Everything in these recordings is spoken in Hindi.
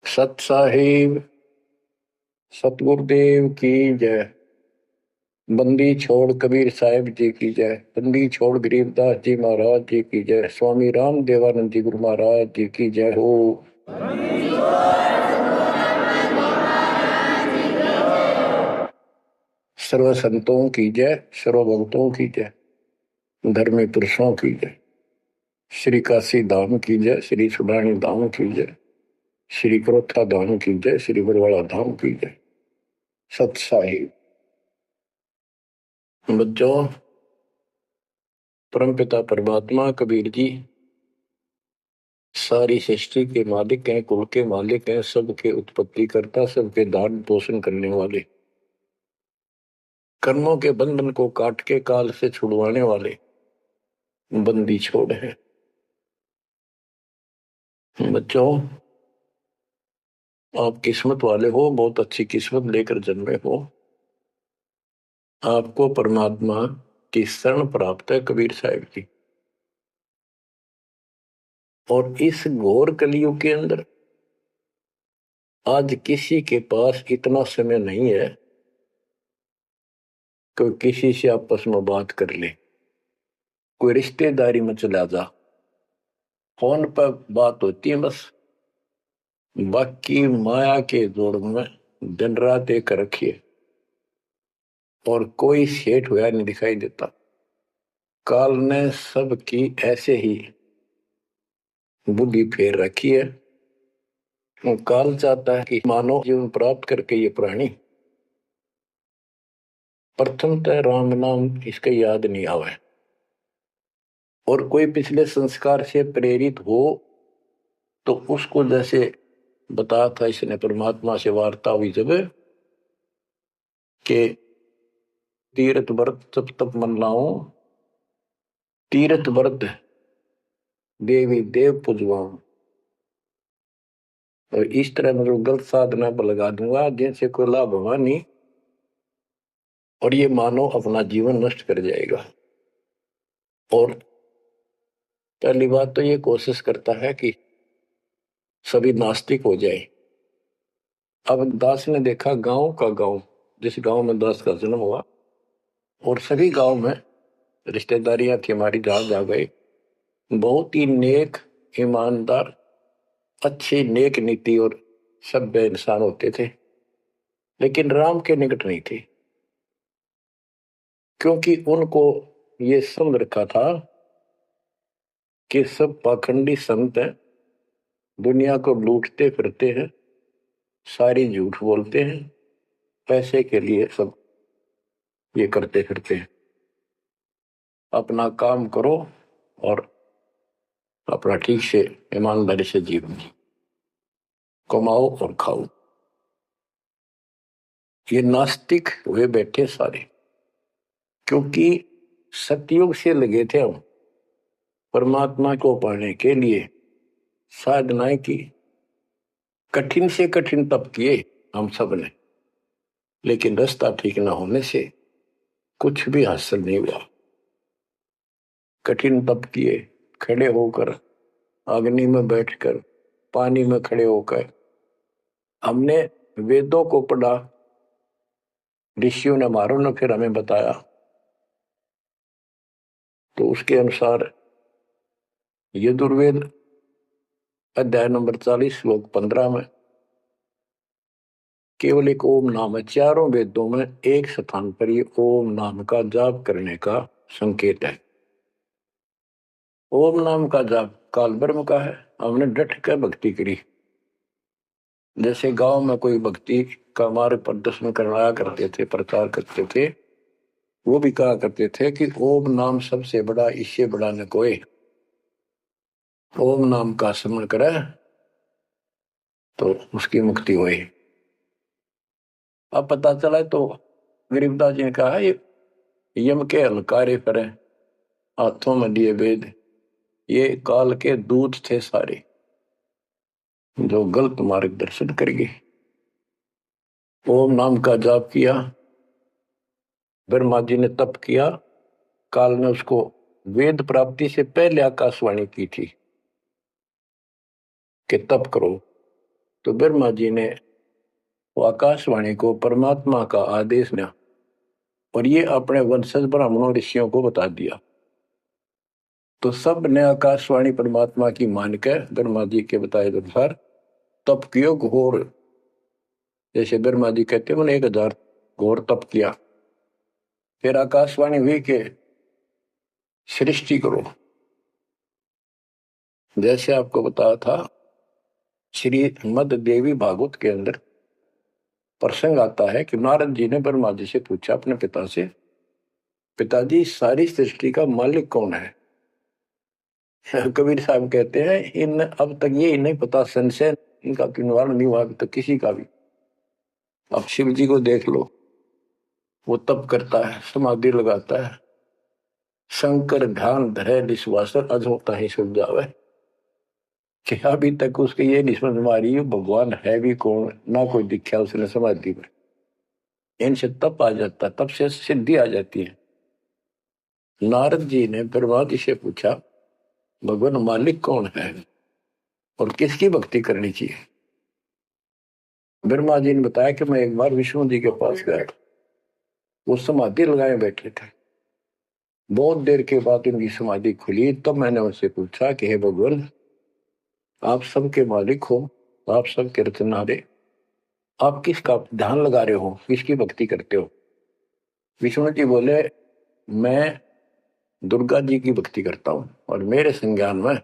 सत साहिब सतगुरुदेव की जय। बंदी छोड़ कबीर साहिब जी की जय। बंदी छोड़ गरीबदास जी महाराज जी की जय। स्वामी राम देवानंद जी गुरु महाराज जी की जय हो। सर्व संतों की जय, सर्व भक्तों की जय, धर्मी पुरुषों की जय। श्री काशी धाम की जय, श्री सुडानी धाम की जय, श्री क्रोथा धाम की जय, श्री बरवाड़ा धाम की जय। सत साहिब बच्चों, परमपिता परमात्मा कबीर जी सारी सृष्टि के मालिक हैं, कुल के मालिक हैं, सबके उत्पत्ति करता, सबके धारण पोषण करने वाले, कर्मों के बंधन को काट के काल से छुड़वाने वाले बंदी छोड़ है। बच्चों, आप किस्मत वाले हो, बहुत अच्छी किस्मत लेकर जन्मे हो। आपको परमात्मा की शरण प्राप्त है कबीर साहिब की। और इस घोर कलयुग के अंदर आज किसी के पास इतना समय नहीं है कि किसी से आपस में बात कर ले, कोई रिश्तेदारी में चला जा, फोन पर बात होती है बस। बाकी माया के जोड़ में दिन रात एक रखिए और कोई सेठ हुआ नहीं दिखाई देता। काल ने सबकी ऐसे ही बुद्धि फेर रखी है। वो काल चाहता है कि मानव जीवन प्राप्त करके ये प्राणी प्रथमतः राम नाम इसके याद नहीं आवे, और कोई पिछले संस्कार से प्रेरित हो तो उसको जैसे बताया था इसने, परमात्मा से वार्ता हुई जब के तीर्थ व्रत तप तप मन लाऊं, तीर्थ व्रत देवी देव पुजवाऊं, और इस तरह मतलब गलत साधना पर लगा दूंगा जिनसे कोई लाभ होगा नहीं, और ये मानो अपना जीवन नष्ट कर जाएगा। और पहली बात तो ये कोशिश करता है कि सभी नास्तिक हो जाए। अब दास ने देखा गांव का गांव, जिस गांव में दास का जन्म हुआ, और सभी गांव में रिश्तेदारियां थी हमारी, जहां जा गए बहुत ही नेक, ईमानदार, अच्छी नेक नीति और सभ्य इंसान होते थे, लेकिन राम के निकट नहीं थे, क्योंकि उनको ये समझ रखा था कि सब पाखंडी संत हैं, दुनिया को लूटते फिरते हैं, सारी झूठ बोलते हैं, पैसे के लिए सब ये करते फिरते हैं। अपना काम करो और अपना ठीक से ईमानदारी से जीवन कमाओ और खाओ। ये नास्तिक हुए बैठे सारे, क्योंकि सतयुग से लगे थे हम परमात्मा को पाने के लिए, साधनाएं की, कठिन से कठिन तप किए हम सब ने, लेकिन रास्ता ठीक न होने से कुछ भी हासिल नहीं हुआ। कठिन तप किए, खड़े होकर, अग्नि में बैठकर, पानी में खड़े होकर, हमने वेदों को पढ़ा, ऋषियों ने मारो ने फिर हमें बताया, तो उसके अनुसार यजुर्वेद अध्याय नंबर 40 श्लोक 15 में केवल एक ओम नाम है। चारों वेदों में एक स्थान पर ये ओम नाम का जाप करने का संकेत है। ओम नाम का जाप काल ब्रह्म का है। हमने डट कर भक्ति करी। जैसे गांव में कोई भक्ति का मार्ग प्रदर्शन करवाया करते थे, प्रचार करते थे, वो भी कहा करते थे कि ओम नाम सबसे बड़ा, इससे बड़ा न कोई। ओम नाम का स्मरण करे तो उसकी मुक्ति हुई। अब पता चला तो गरीबदास जी ने कहा ये यम के हलकारे करें, हाथों में लिए वेद, ये काल के दूत थे सारे जो गलत मार्गदर्शन कर गए। ओम नाम का जाप किया, ब्रह्मा जी ने तप किया, काल ने उसको वेद प्राप्ति से पहले आकाशवाणी की थी कि तप करो, तो ब्रह्मा जी ने वो आकाशवाणी को परमात्मा का आदेश दिया और ये अपने वंशज ब्राह्मणों ऋषियों को बता दिया। तो सब ने आकाशवाणी परमात्मा की मान के ब्रह्मा जी के बताए अनुसार तप कियो घोर। जैसे ब्रह्मा जी कहते हैं उन्होंने 1000 घोर तप किया। फिर आकाशवाणी हुई के सृष्टि करो। जैसे आपको बताया था श्री मद देवी भागवत के अंदर प्रसंग आता है कि नारद जी ने ब्रह्मा जी से पूछा अपने पिता से, पिताजी सारी सृष्टि का मालिक कौन है? कबीर साहब कहते हैं इन अब तक ये नहीं पता, संशय इनका निवारण नहीं हुआ तो किसी का भी। अब शिव जी को देख लो, वो तप करता है, समाधि लगाता है, शंकर ध्यान धरे विश्वासर अजोता ही सुन जावे कि अभी तक उसके ये नहीं समझ में आ रही भगवान है भी कौन, ना कोई दिखा उसने समाधि में। इनसे तप आ जाता, तप से सिद्धि आ जाती है। नारद जी ने ब्रह्मा जी से पूछा भगवान मालिक कौन है और किसकी भक्ति करनी चाहिए? ब्रह्मा जी ने बताया कि मैं एक बार विष्णु जी के पास गया, वो समाधि लगाए बैठे थे। बहुत देर के बाद उनकी समाधि खुली, तब मैंने उनसे पूछा कि हे भगवान आप सबके मालिक हो, आप सबके रचनारे, आप किसका ध्यान लगा रहे हो, किसकी भक्ति करते हो? विष्णु जी बोले मैं दुर्गा जी की भक्ति करता हूं और मेरे संज्ञान में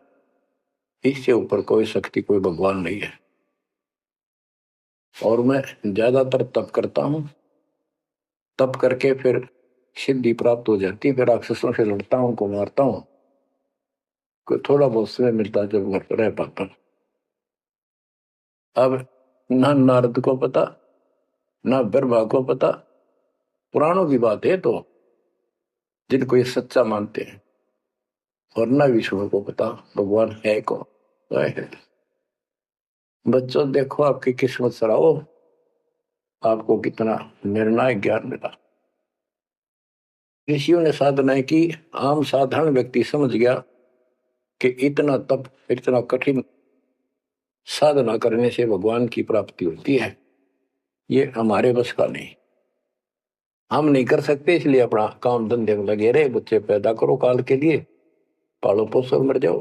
इससे ऊपर कोई शक्ति, कोई भगवान नहीं है। और मैं ज्यादातर तप करता हूं, तप करके फिर सिद्धि प्राप्त हो जाती है, फिर राक्षसों से लड़ता हूं, उनको मारता हूं, कोई थोड़ा बहुत समय मिलता है जब घर पर रह पाता हूं। अब ना नारद को पता, ना ब्रह्मा को पता, पुराणों की बात है तो जिनको ये सच्चा मानते हैं, और ना विष्णु को पता भगवान है कौन। बच्चों देखो आपकी किस्मत सराहो, आपको कितना निर्णायक ज्ञान मिला। ऋषियों ने साधनाएं की, आम साधारण व्यक्ति समझ गया कि इतना तप, इतना कठिन साधना करने से भगवान की प्राप्ति होती है, ये हमारे बस का नहीं, हम नहीं कर सकते। इसलिए अपना काम धंधे में लगे रहे, बच्चे पैदा करो काल के लिए, पालो पोसो मर जाओ।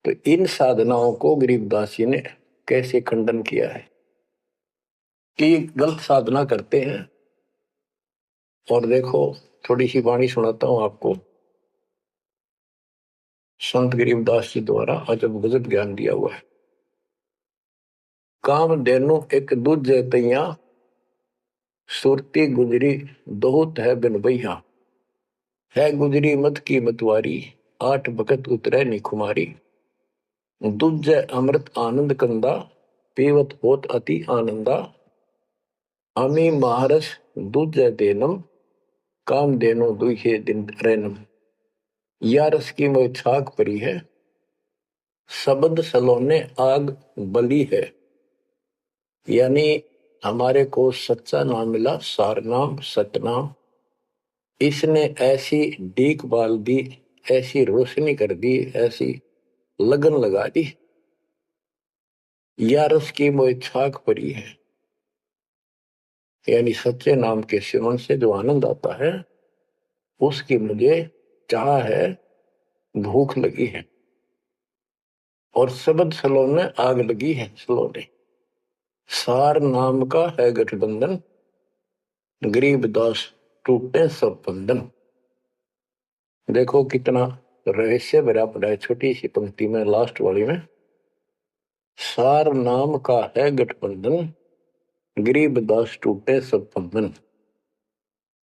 तो इन साधनाओं को गरीबदास जी ने कैसे खंडन किया है कि गलत साधना करते हैं। और देखो थोड़ी सी वाणी सुनाता हूं आपको, संत गरीबदास जी द्वारा अजब गजब ज्ञान दिया हुआ है। काम देनु एक दूजे तैया, सुरती गुजरी दोहत है बिन भैया, है गुजरी मत की मतवारी, 8 भगत उतरे निखुमारी, दूजे अमृत आनंद कंदा, पीवत होत अति आनंदा, अमी महारस दूजे देनम, काम देनो दुहे दिन रैनम। या रस की मोह छाक परी है, शब्द सलोने आग बली है। यानी हमारे को सच्चा नाम मिला, सार नाम, सतनाम, इसने ऐसी डीक बाल दी, ऐसी रोशनी कर दी, ऐसी लगन लगा दी। या रस की मोह छाक परी है, यानी सच्चे नाम के सेवन से जो आनंद आता है उसकी मुझे चाह है, भूख लगी है। और शब्द सलोने आग लगी है, सलोने सार नाम का है गठबंधन, गरीब दास टूटे सब बंधन। देखो कितना रहस्य भरा पड़ा है छोटी सी पंक्ति में, लास्ट वाली में, सार नाम का है गठबंधन, गरीब दास टूटे सब बंधन।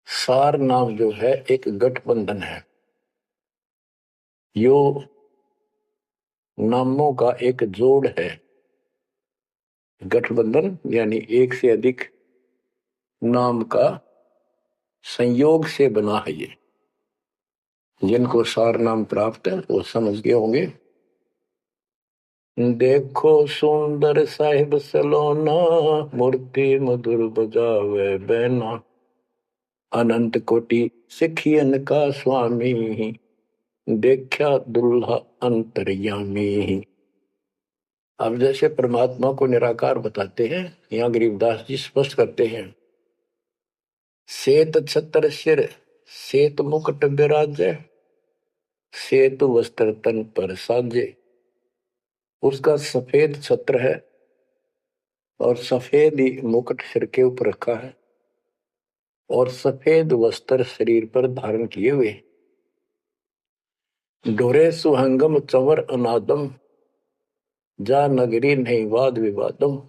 सार नाम जो है एक गठबंधन है, यो नामों का एक जोड़ है। गठबंधन यानी एक से अधिक नाम का संयोग से बना है ये। जिनको सार नाम प्राप्त है वो समझ गए होंगे। देखो सुंदर साहिब सलोना, मूर्ति मधुर बजावे बैना, अनंत कोटि सिखियन का स्वामी, देखा दुल्हा अंतर्यामी। अब जैसे परमात्मा को निराकार बताते हैं, यहाँ गरीबदास जी स्पष्ट करते हैं, श्वेत छत्र सिर श्वेत मुकुट विराजे, श्वेत वस्त्र तन पर साजे। उसका सफेद छत्र है और सफेद ही मुकुट सिर के ऊपर रखा है और सफेद वस्त्र शरीर पर धारण किए हुए। डोरे सुहंगम चंवर अनादम, जा नगरी नहीं वाद विवादम।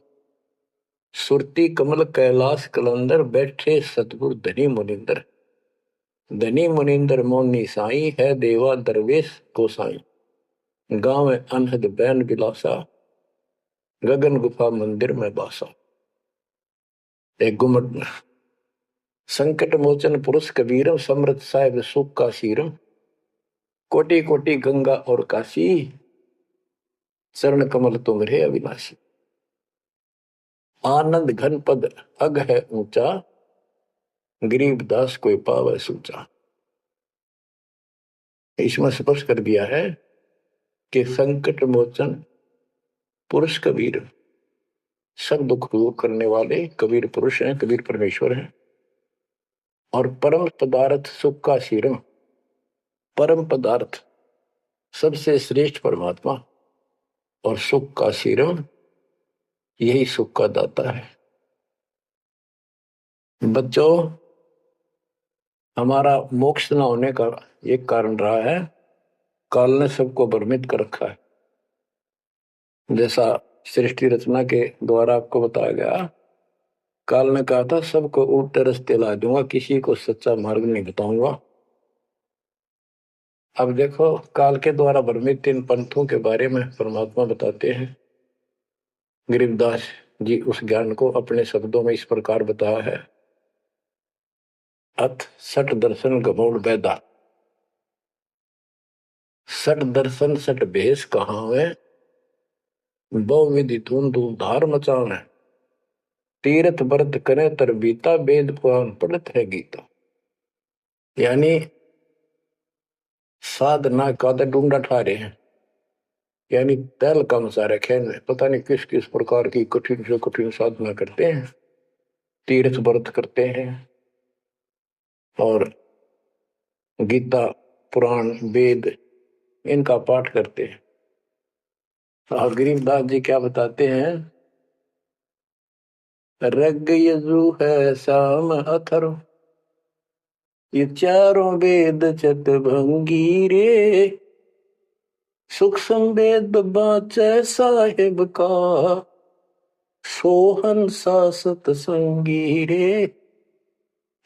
सुरती कमल कैलाश कलंदर, बैठे सतगुरु धनी मुनिंदर। धनी मुनिंदर मोनी साई, है देवा दरवेश गोसाई। गाँव अनहद बैन बिलासा, गगन गुफा मंदिर में बासा। एक गुमट संकट मोचन पुरुष कबीरम, समृत साहिब सुख का शीरम। कोटि कोटि गंगा और काशी, चरण कमल तुमरे अविनाशी। आनंद घन पद अग है ऊंचा, गरीब दास कोई पावे सूचा। इसमें स्पष्ट कर दिया है कि संकट मोचन पुरुष कबीर, सब दुख दूर करने वाले कबीर पुरुष हैं, कबीर परमेश्वर हैं। और परम पदार्थ सुख का शीरम, परम पदार्थ सबसे श्रेष्ठ परमात्मा और सुख का शीरम, यही सुख का दाता है। बच्चों, हमारा मोक्ष न होने का एक कारण रहा है, काल ने सबको भ्रमित कर रखा है। जैसा सृष्टि रचना के द्वारा आपको बताया गया, काल ने कहा था सबको उल्टे रास्ते ला दूंगा, किसी को सच्चा मार्ग नहीं बताऊंगा। अब देखो, काल के द्वारा भ्रमित इन पंथों के बारे में परमात्मा बताते हैं। गरीबदास जी उस ज्ञान को अपने शब्दों में इस प्रकार बताया है। अथ सठ दर्शन गमोड़ बैदा, सठ दर्शन सठ भेष कहावे, बहुविधि धूम धूम धार मचावे। तीर्थ व्रत करे तर बीता, वेद पुराण पढ़त है गीता। यानी साधना का ढूंढा ठहरे हैं, यानी तैल का मचा रखे हैं। पता नहीं किस किस प्रकार की कठिन से कठिन साधना करते हैं, तीर्थ व्रत करते हैं और गीता पुराण वेद इनका पाठ करते हैं। और गरीबदास जी क्या बताते हैं, रग यजु है श्याम अथर्व, ये चारों वेद चत भंगी रे। सूक्ष्म वेद बाचे साहेब का, सोहन सा सतसंगी रे।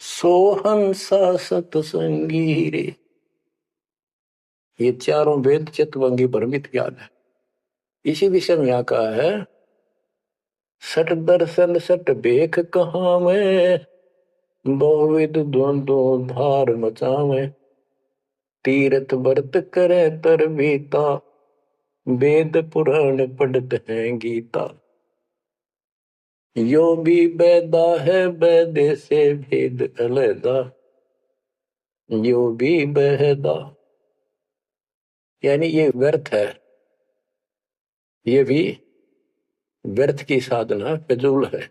सोहन सा सतसंगी रे। ये चारों वेद चितवंगी भ्रमित ज्ञान है। इसी विषय में यहाँ कहा है, सठ दर्शन सठ बेख कहाँ में, बहुविध द्वंद्व धार मचावे। तीर्थ व्रत करे तर बीता, वेद पुराण पढ़त है गीता। यो भी बैदा है बैदे से भेद अलैदा, यो भी बहदा। यानी ये व्यर्थ है, ये भी व्यर्थ की साधना फिजूल है।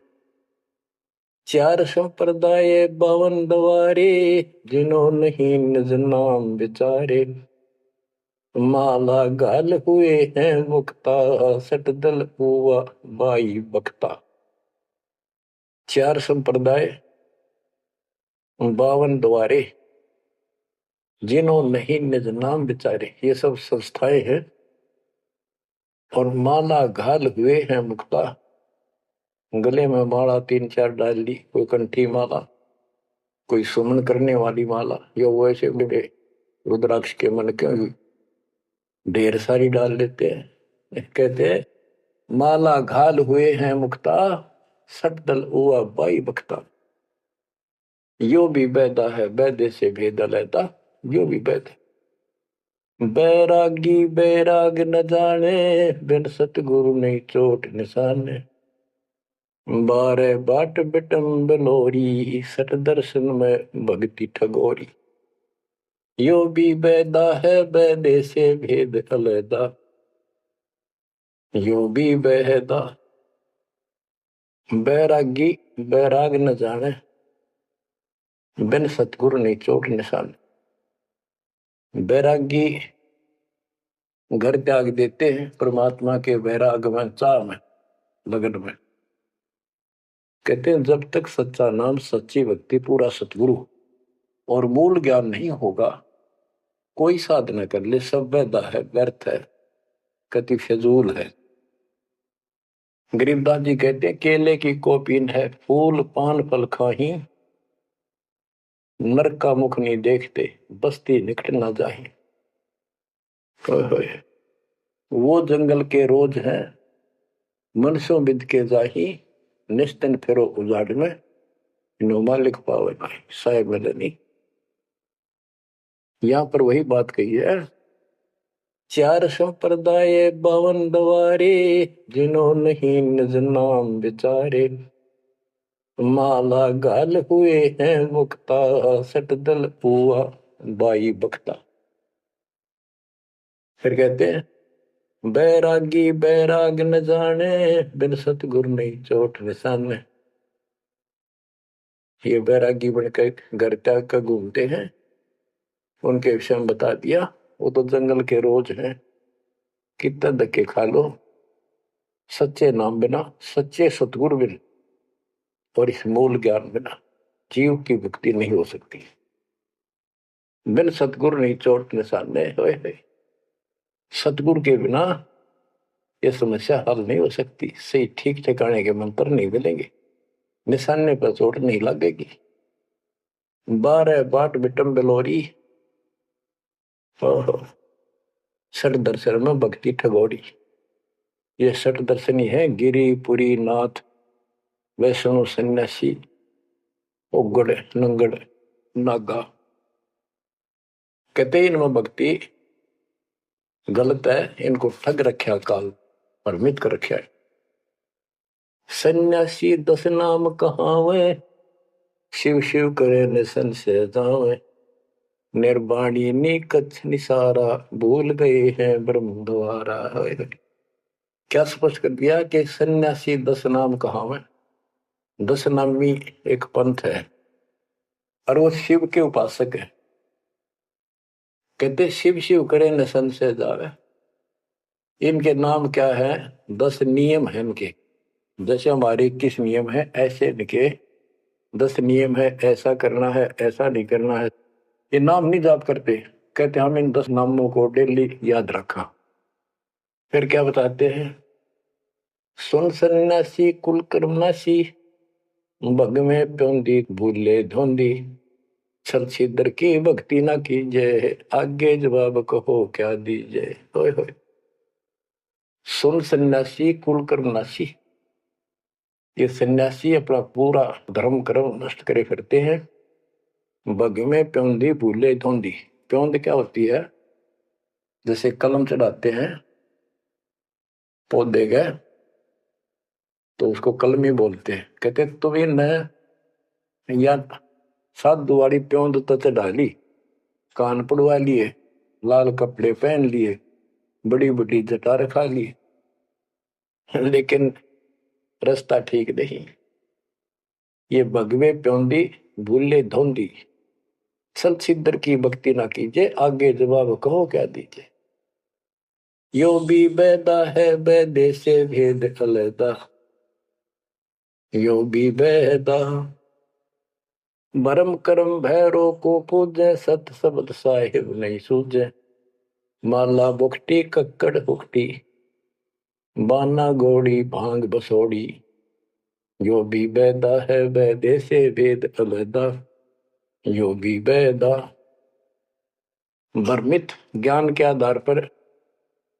चार संप्रदाय बावन द्वारे, जिन्हों नहीं निज नाम विचारे। माला गाल हुए हैं मुक्ता, सट दल हुआ बाई बख्ता। चार संप्रदाय 52 द्वारे, जिन्हों नहीं निज नाम विचारे, ये सब संस्थाएं हैं। और माला घाल हुए हैं मुक्ता, गले में माला 3-4 डाल ली, कोई कंठी माला, कोई सुमन करने वाली माला, या वैसे बड़े रुद्राक्ष के मन के ढेर सारी डाल लेते हैं। कहते हैं माला घाल हुए हैं मुक्ता, सट दल हुआ बाई बख्ता। यो भी बैदा है बैदे से भेद अलैदा, यो भी बैद है। बैरागी बैराग न जाने, बिन सतगुरु नहीं चोट निशाने। बारे बाट बिटम बलोरी, सठ दर्शन में भक्ति ठगोरी। यो भी बैदा है बैदे से भेद अलैदा, यो भी बेहदा बैरागी बैराग न जाने, बिन सतगुरु नहीं चोट निशान। बैरागी घर त्याग देते हैं परमात्मा के वैराग में, चाह में, लगन में। कहते हैं जब तक सच्चा नाम, सच्ची भक्ति, पूरा सतगुरु और मूल ज्ञान नहीं होगा, कोई साधना कर ले सब वैधा है, व्यर्थ है, कति फिजूल है। गरीबदास जी कहते हैं केले की कोपीन है, फूल पान फल खाही, नरक का मुख नहीं देखते, बस्ती निकट ना जाही। वो जंगल के रोज है, मनसों बिद के जाही, निस्तन फिरो उजाड़ में, नुमा लिख पावे भाई साहेब मदनी। यहां पर वही बात कही है, चार संप्रदाय 52 दवारे, जिन्हों नहीं निज नाम विचारे, माला गाल हुए हैं मुक्ता, सट दल हुआ बाई बख्ता। फिर कहते हैं बैरागी बैराग न जाने, बिन सतगुरु नहीं चोट निशान में। ये बैरागी बनकर घर त्याग कर घूमते हैं, उनके विषय में बता दिया। वो तो जंगल के रोज हैं, कितना धक्के खा लो, सच्चे नाम बिना, सच्चे सतगुरु बिना और इस मूल ज्ञान बिना जीव की मुक्ति नहीं हो सकती। बिन सतगुरु नहीं चोट निशान में, होए सतगुरु के बिना ये समस्या हल नहीं हो सकती। सही ठीक ठिकाने के मंत्र नहीं मिलेंगे, निशाने पर चोट नहीं लगेगी। 12 बाट बिटम बिलोरी, सठ दर्शन में भक्ति ठगोरी। ये सठ दर्शनी है, गिरी पुरी नाथ वैष्णो सन्यासी उगड़ नंगड़ नागा। कहते इनमें भक्ति गलत है, इनको ठग रखा काल, भ्रमित कर रखा है। सन्यासी 10 नाम कहावे, शिव शिव करे निसन से जावे, निर्वाणी नी कच्छ निसारा, भूल गए हैं ब्रह्म द्वारा। क्या स्पष्ट कर दिया कि सन्यासी 10 नाम कहावे। 10 नामी एक पंथ है और वो शिव के उपासक है। कहते शिव शिव करे निसन से जावे। इनके नाम क्या है? 10 नियम है इनके। जैसे हमारे 21 नियम है, ऐसे इनके 10 नियम है, ऐसा करना है, ऐसा नहीं करना है। ये नाम नहीं जाप करते, कहते हम इन 10 नामों को डेली याद रखा। फिर क्या बताते हैं? सुन सन्यासी कुल कर्मनाशी, भग में प्योंदी भूले धोंदी, छल छिद्र की भक्ति ना कीजिए, आगे जवाब कहो क्या दीजिए। होए होए। सुन सन्यासी कुल कर्मनाशी, ये सन्यासी अपना पूरा धर्म कर्म नष्ट करे फिरते हैं। भग में प्योंदी भूले धोंदी। प्योंद क्या होती है? जैसे कलम चढ़ाते हैं पौधे गए तो उसको कलमी बोलते हैं। कहते तुम इन या साधु वाली प्योंद तो चढ़ा ली, कान पड़वा लिए, लाल कपड़े पहन लिए, बड़ी बड़ी जटा रखा ली, लेकिन रास्ता ठीक नहीं। ये भगवे प्योंदी भूले धोंदी, छल छिद्र की भक्ति ना कीजिए, आगे जवाब कहो क्या दीजिए। यो भी बैदा है बैदे से भेद अलैदा, यो भी बैदा भरम कर्म भैरो को पूजे, सत शब्द साहिब नहीं सूझे, माला बुखटी कक्कड़ हुकटी, बाना घोड़ी भांग बसोड़ी, यो भी बैदा है बैदे से भेद अलैदा, यो भी बैदा। भ्रमित ज्ञान के आधार पर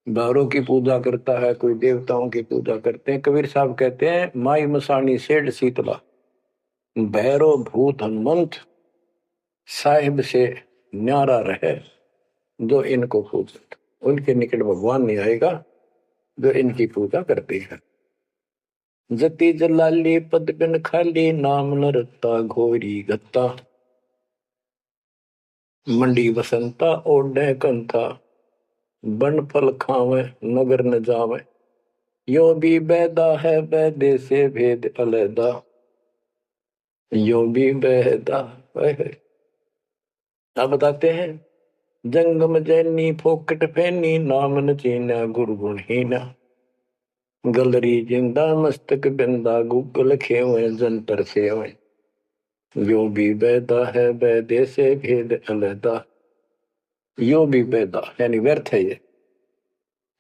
भैरों की पूजा करता है, कोई देवताओं की पूजा करते हैं। कबीर साहब कहते हैं माई मसानी सेठ शीतला, भैरव भूत हनुमंत साहिब से न्यारा रहे जो इनको पूजत। उनके निकट भगवान नहीं आएगा जो इनकी पूजा करते हैं। जति जलाली पद बिन खाली, नाम न रत्ता घोरी गत्ता, मंडी बसंता ओढ़े कंथा, बन फल खावे नगर न जावे, यो भी बैदा है बैदे से भेद अलैदा, यो भी बैदा। अब बताते हैं, जंगम जैनी फोकट फैनी नाम न चीना गुरगुणहीना, गलरी जिंदा मस्तक बिंदा गूगल खेवे जंतर सेवे, यो भी बैदा है बैदे से भेद अलैदा, यो भी बैदा यानी व्यर्थ है ये।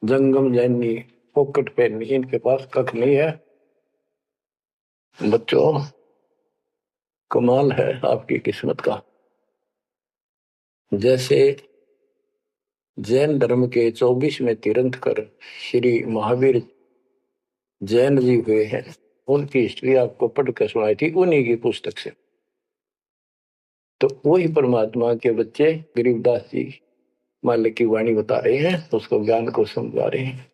जंगम जैनी फोकट फैनी, इनके पास कख नहीं है। बच्चों, कमाल है आपकी किस्मत का। जैसे जैन धर्म के 24वें तीर्थंकर श्री महावीर जैन जी हुए हैं, उनकी हिस्ट्री आपको पढ़कर सुनाई थी उन्हीं की पुस्तक से। तो वही परमात्मा के बच्चे गरीबदास जी मालिक की वाणी बता रहे हैं, उसको ज्ञान को समझा रहे हैं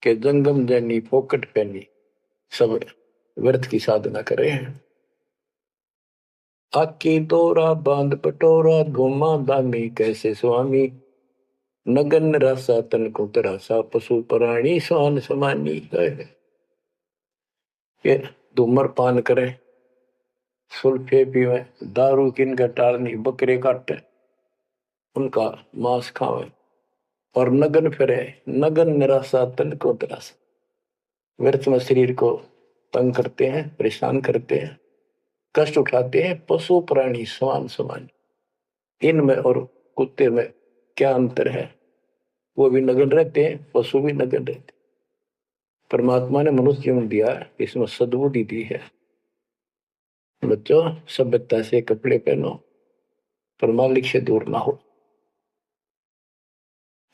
कि जंगम जैनी फोकट पैनी सब व्यर्थ की साधना कर रहे हैं। आकी तोरा बांध पटोरा घुमा दामी कैसे स्वामी, नगन रासा तन को तरासा पशु प्राणी स्वान समानी। ये धूम्रपान करे, सुल्फे पीवे, दारू किन का टालनी, बकरे काटे उनका मांस खावे और नगन फिरे, नगन निराशा तन को तरासा, व्यर्थ में शरीर को तंग करते हैं, परेशान करते हैं, कष्ट उठाते हैं। पशु प्राणी स्वान समान, इनमें और कुत्ते में क्या अंतर है? वो भी नगन रहते हैं, पशु भी नगन रहते हैं। परमात्मा ने मनुष्य जीवन दिया, इसमें सद्बुद्धि दी है। बच्चों, सभ्यता से कपड़े पहनो, पर मालिक से दूर ना हो।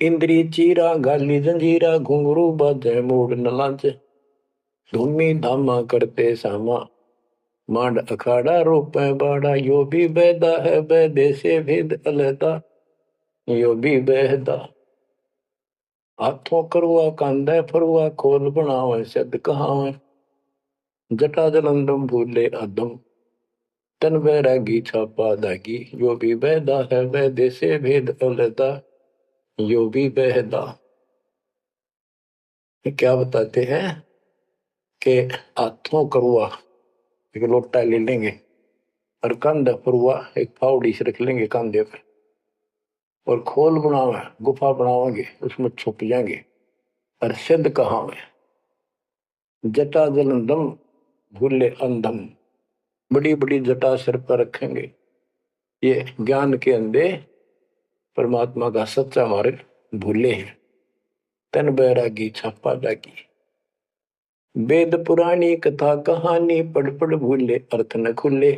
इंद्री चीरा गाली जंजीरा घुंघरू बाजे मूड न लांचे, धूमी धामा करते सामा मांड अखाड़ा रूपे बाड़ा, यो भी बैदा है बैदे से भेद अलैदा, यो भी बैदा। हाथों करुआ कांधे फरुआ खोल बनावे सिद्ध कहावे, जटा जलंदम भूले अदम तन बैरागी छापा दागी, यो भी बैदा है बैदे से भेद अलैदा, यो भी बैदा। क्या बताते हैं कि हाथों करुआ एक लोटा ले लेंगे और कंधे फरुआ एक फावड़ी से रख लेंगे कंधे पर, और खोल बनावे गुफा बनावेंगे, उसमें छुप जाएंगे। और सिद्ध कहावे, जटा जलंदम भूले अंधम, बड़ी बड़ी जटा सिर पर रखेंगे। ये ज्ञान के अंधे परमात्मा का सच्चा मार्ग भूले हैं। तन बैरागी छापा डागी, वेद पुरानी कथा कहानी पढ़ पढ़ भूले अर्थ न खुले,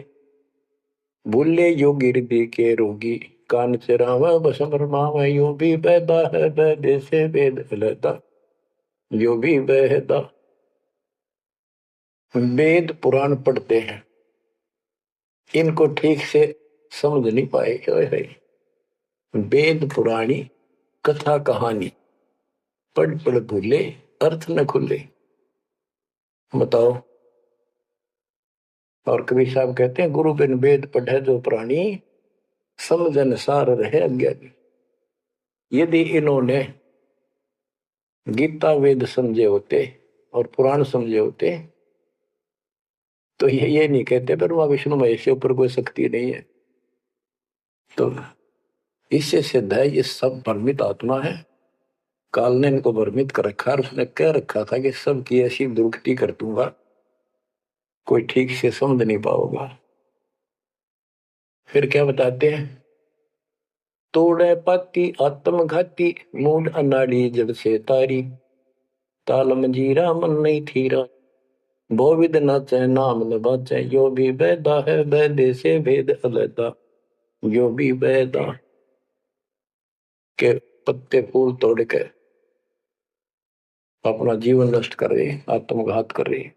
भूले योगी हृदय के रोगी कान चरावा बस फरमावा, यो भी बैदा है बैदे से वेद अलैदा, यो भी बैदा। वेद पुराण पढ़ते हैं, इनको ठीक से समझ नहीं पाए। वेद पुराणी कथा कहानी पढ़ पढ़ भूले अर्थ न खुले। बताओ। और कबीर साहब कहते हैं, गुरु बिन वेद पढ़े जो प्राणी, समझन सार रहे अज्ञानी। यदि इन्होंने गीता वेद समझे होते और पुराण समझे होते तो ये नहीं कहते ब्रह्मा विष्णु महेश के ऊपर कोई शक्ति नहीं है। तो इससे सिद्ध है ये सब भ्रमित आत्मा है। काल ने इनको भ्रमित कर रखा, और उसने कह रखा था कि सबकी ऐसी दुर्गति कर दूंगा, कोई ठीक से समझ नहीं पाओगा। फिर क्या बताते हैं, तोड़े पाती आत्मघाती मूड अनाड़ी जड़ से तारी, ताल मंजीरा मन नहीं थीरा, बहुविध नाचे नाम न बाचे, यो भी बैदा है बैदे से भेद अलैदा, यो भी बैदा। के पत्ते फूल तोड़ के अपना जीवन नष्ट कर रहे, आत्मघात कर रहे।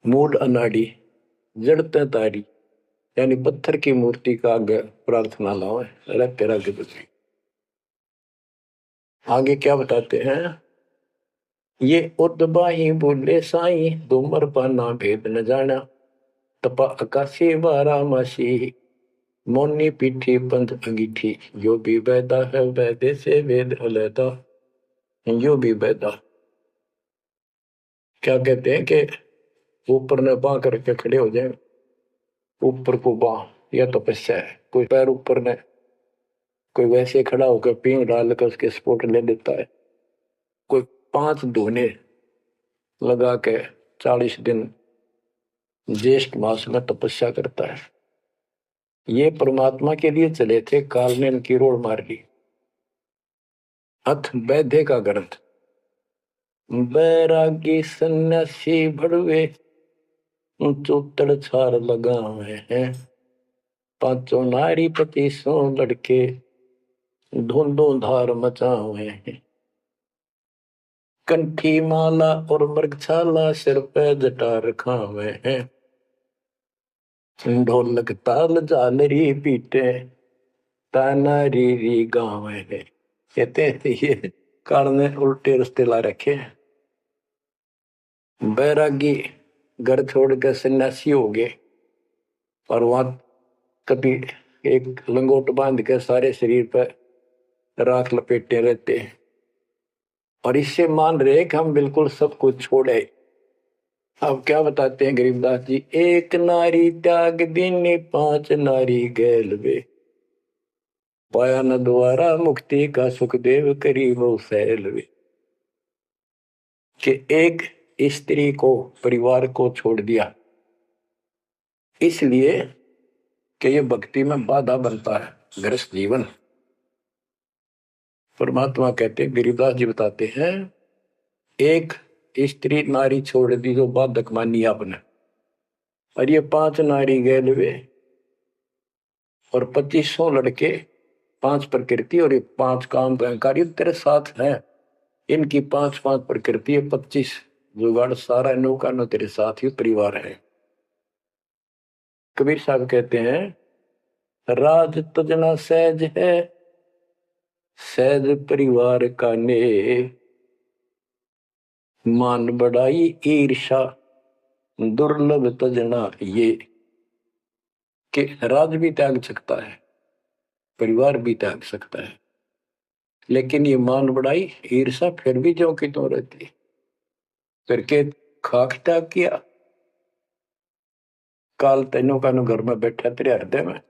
मूड अनाड़ी जड़ते तारी, यानी पत्थर की मूर्ति का आगे प्रार्थना लाओ, अरे तेरा के बच्चे। आगे क्या बताते हैं, ये उदबाही बोले साई धूमर पाना भेद न जाना, तपा आकाशी बारा मासी मोनी पीठी पंथ अंगीठी, यो भी बैदा है बैदे से वेद अलैदा, यो भी बेदा। क्या कहते हैं कि ऊपर ने बांह करके खड़े हो जाए, ऊपर को बांह, यह तपस्या है। कोई पैर ऊपर ने, कोई वैसे खड़ा होकर पींग डाल कर उसके स्पोर्ट ले लेता है, कोई 5 धोने लगा के 40 दिन ज्येष्ठ मास में तपस्या करता है। ये परमात्मा के लिए चले थे, काल ने इनकी रोड मार ली। अथ वैद्य का ग्रंथ, बैरागी सन्यासी भड़वे चौतड़ छार लगावे हैं, 5 नारी 25 लड़के धुंधो धार मचावे हैं। कंठी माला और मृगछाला सिर पे जटा रखावे हैं, ढोलक ताल झालरी पीटे ताना री गावे हैं। कहते हैं ये काल ने उल्टे रास्ते ला रखे हैं। बैरागी घर छोड़ कर सन्यासी हो गए और वहां कभी एक लंगोट बांध के सारे शरीर पर राख लपेटे रहते हैं और इससे मान रहे कि हम बिल्कुल सब कुछ छोड़े। अब क्या बताते हैं गरीबदास जी, एक नारी त्याग दीनी 5 नारी गैल वे, पाया न द्वारा मुक्ति का सुखदेव करी वो सैल वे। कि एक स्त्री को, परिवार को छोड़ दिया इसलिए कि ये भक्ति में बाधा बनता है गृहस्थ जीवन। परमात्मा कहते हैं, गरीबदास जी बताते हैं, एक स्त्री नारी छोड़ दी जो बाधक मानी आपने, और ये 5 नारी गैल वे और 2500 लड़के, 5 प्रकृति और ये 5 काम कार्य तेरे साथ है। इनकी 5-5 प्रकृति, 25 जुगाड़, सारा नौका न तेरे साथ ही परिवार है। कबीर साहब कहते हैं, राज तजना सहज है, सहज परिवार का ने, मान बढ़ाई ईर्षा दुर्लभ तजना ये। कि राज भी त्याग सकता है, परिवार भी त्याग सकता है, लेकिन ये मान बढ़ाई ईर्षा फिर भी जो कि तो रहती करके खाक त्याग किया। काल तेनों का घर में बैठा तेरे हृदय में,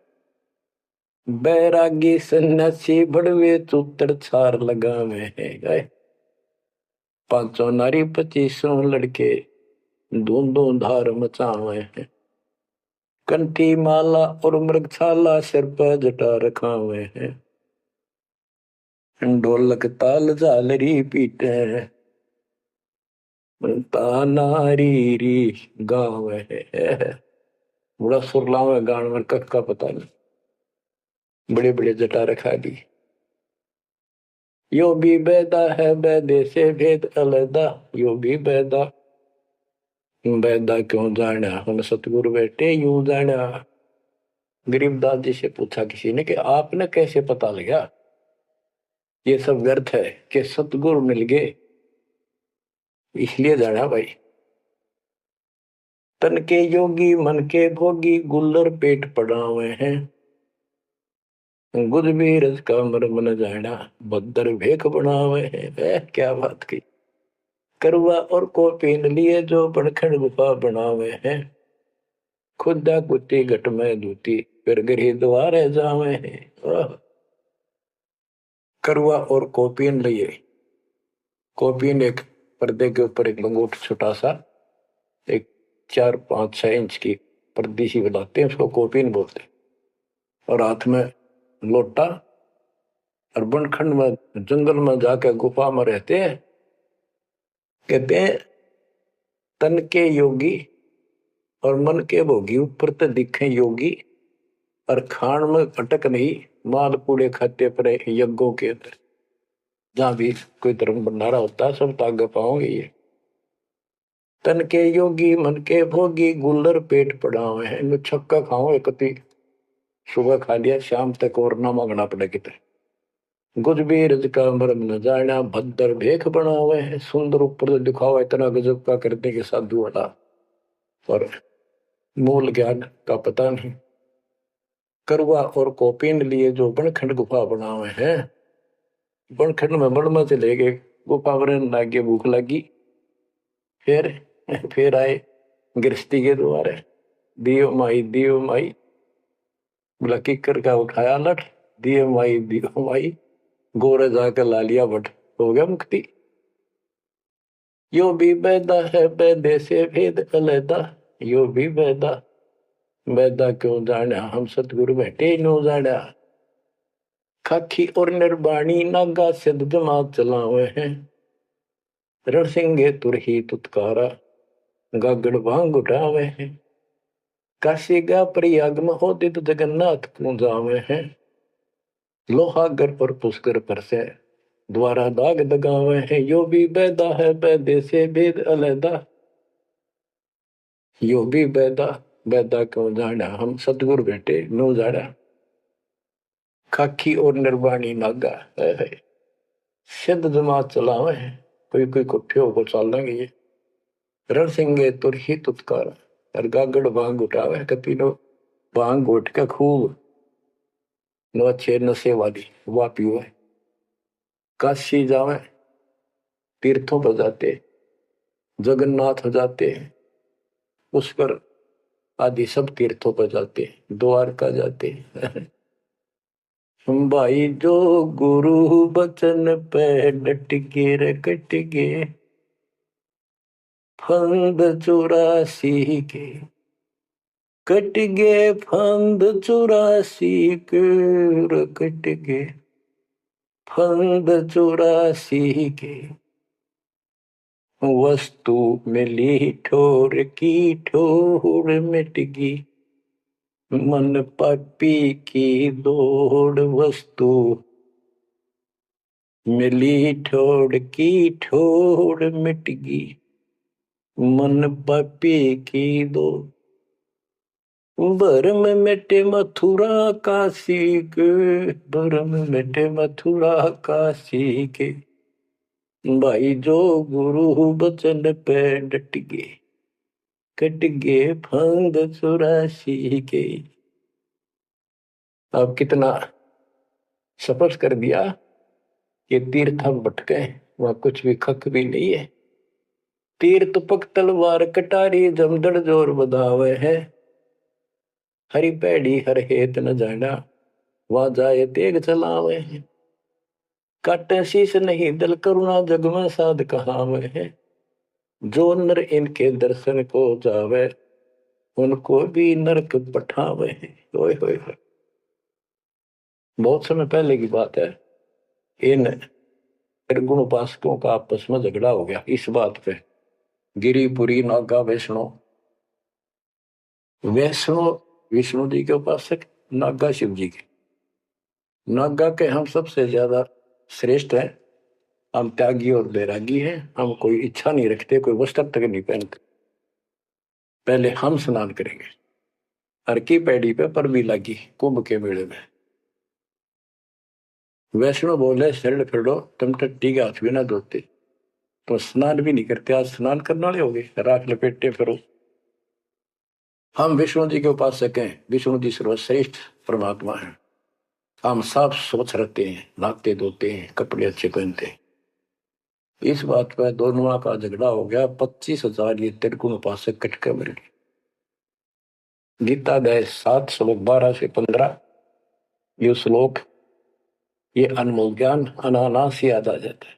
बैरागी सन्यासी भड़वे चूतर छार लगावे है गए, 5 नारी 25 लड़के धूंधो धार मचावे हैं, कंठी माला और मृगछाला सिर पर जटा रखावे हैं, ढोलक ताल झालरी पीटे तानारी री गावे है। बड़ा सुरलावे गान में कख का पता नहीं, बड़े बड़े जटा रखा दी। यो भी बैदा है बैदे से भेद अलदा, यो भी बैदा, बैदा क्यों जाना हम सतगुरु बैठे यूं जाना। गरीबदास जी से पूछा किसी ने कि आपने कैसे पता लगा ये सब व्यर्थ है, कि सतगुरु मिल गए इसलिए जाना भाई। तन के योगी मन के भोगी गुल्लर पेट पड़ावे हैं, गुज भी रज का मर्म न जाना भद्दर भेख बनावे हैं। क्या बात की। करवा और को पीन लिए जो बनखंड गुफा बनावे हैं, खुदा कुत्ती घट में दूती फिर गरी द्वारे जावे हैं। करवा और कोपीन लिए, कोपीन एक पर्दे के ऊपर एक लंगोट छोटा सा, एक 4-5-6 इंच की पर्दी सी बनाते हैं, उसको कोपीन बोलते हैं, और हाथ में लोटा, और बनखंड में जंगल में जाकर गुफा में रहते हैं। कहते हैं तन के योगी और मन के भोगी ऊपर तो दिखे योगी, और खान में अटक नहीं, माल कूड़े खाते पर यज्ञों के अंदर जहां भी कोई धर्म भंडारा होता है सब तागे पाओगे ये। तन के योगी मन के भोगी गुल्लर पेट पड़ावे हैं, इनमें छक्का खाओ एकती, सुबह खा लिया शाम तक और ना मांगना पड़े कितने। गुज भी रज का मर्म न जाना भद्दर भेख बनावे हैं, सुंदर ऊपर से दिखावा इतना गजब का करने के साधु वाला, और मूल ज्ञान का पता नहीं। करवा और कोपीन लिए जो बनखंड गुफा बनावे हैं, बनखंड में बड़ में चले गए, गुफा वरण लागे, भूख लगी। फिर आए गृहस्थी के द्वारे, दियो माई बोला किकर का उठाया लठ, दियो माई गोरे जाकर ला लिया बट, हो गया मुक्ति। यो भी बैदा है बैदे से भेद अलैदा, यो भी बैदा क्यों जाना, हम सतगुरु बैठे नो जाना। खाखी और निर्वाणी नागा सिद्ध जमात चलावे हैं, रणसिंगे तुरही तुतकारा गागड़ भांग उठावे हैं। काशी गा प्रयाग में होदित जगन्नाथ क्यों जावे हैं, लोहागर पर पुष्कर पर से द्वारा दाग दगावे हैं। यो भी बैदा है बैदे से भेद अलैदा, यो भी बैदा क्यों जाना, हम सतगुरु बैठे नो जाना। खाखी और निर्वाणी नागा है सिद्ध जमात चलावे हैं, कोई कुठियों को चाल लेंगे ये। रण सिंगे तुर ही तुतकार, और गागड़ भांग उठावे, कतीनो भांग उठ के खूब नो अच्छे नशे वाली वाह पीवे। काशी जावे, तीर्थों पर जाते, जगन्नाथ हो जाते, पुष्कर आदि सब तीर्थों पर जाते, द्वारका जाते। भाई जो गुरु बचन पे डट गे रे कट गे, फंद 84 के कट गे, फंद 84 के कट गे, फंद 84 के। वस्तु मिली ठोर की ठोर मिट गई, मन पापी की दौड़। वस्तु मिली ठोर की ठोर मिट गई, मन पापी की दौड़। भरम मिटे मथुरा काशी के, भरम मिटे मथुरा काशी के। भाई जो गुरु बचन पे डट गए, कट गए फंद 84 के। अब कितना स्पष्ट कर दिया कि तीर्थ हम भटके, वहां कुछ भी खक भी नहीं है। तीर्थ पक तलवार कटारी जमदड़ जोर बधावे है, हरी पैड़ी हर हेत न जाना, वहां जाए तेग चलावे है। काटे शीश नहीं दल करुणा जग में साध कहावे है, जो नर इनके दर्शन को जावे, उनको भी नरक पठावे है। ओए होए होए, बहुत समय पहले की बात है। इन निर्गुण उपासकों का आपस में झगड़ा हो गया इस बात पे। गिरिपुरी नागा वैष्णो विष्णु जी के उपासक, नागा शिव जी के। नागा के हम सबसे ज्यादा श्रेष्ठ हैं, हम त्यागी और बैरागी हैं, हम कोई इच्छा नहीं रखते, कोई वस्त्र तक नहीं पहनते। पहले हम स्नान करेंगे, हर की पैड़ी पे पर भी लगी कुंभ के मेले में। वैष्णो बोले शरण फिरो, तुम टट्टी के हाथ भी ना धोते, तो स्नान भी नहीं करते, आज स्नान करने वाले हो गए, राख लपेटे फिरो। हम विष्णु जी के उपासक हैं, विष्णु जी सर्वश्रेष्ठ परमात्मा हैं। हम साफ स्वच्छ रहते हैं, नहाते धोते हैं, कपड़े अच्छे पहनते हैं। इस बात पर दोनों का झगड़ा हो गया। 25,000 ये त्रिगुण उपासक कटके मर गए। गीता अध्याय 7 श्लोक 12 से 15 ये श्लोक, ये अनमोल ज्ञान अनायास याद आ जाता है,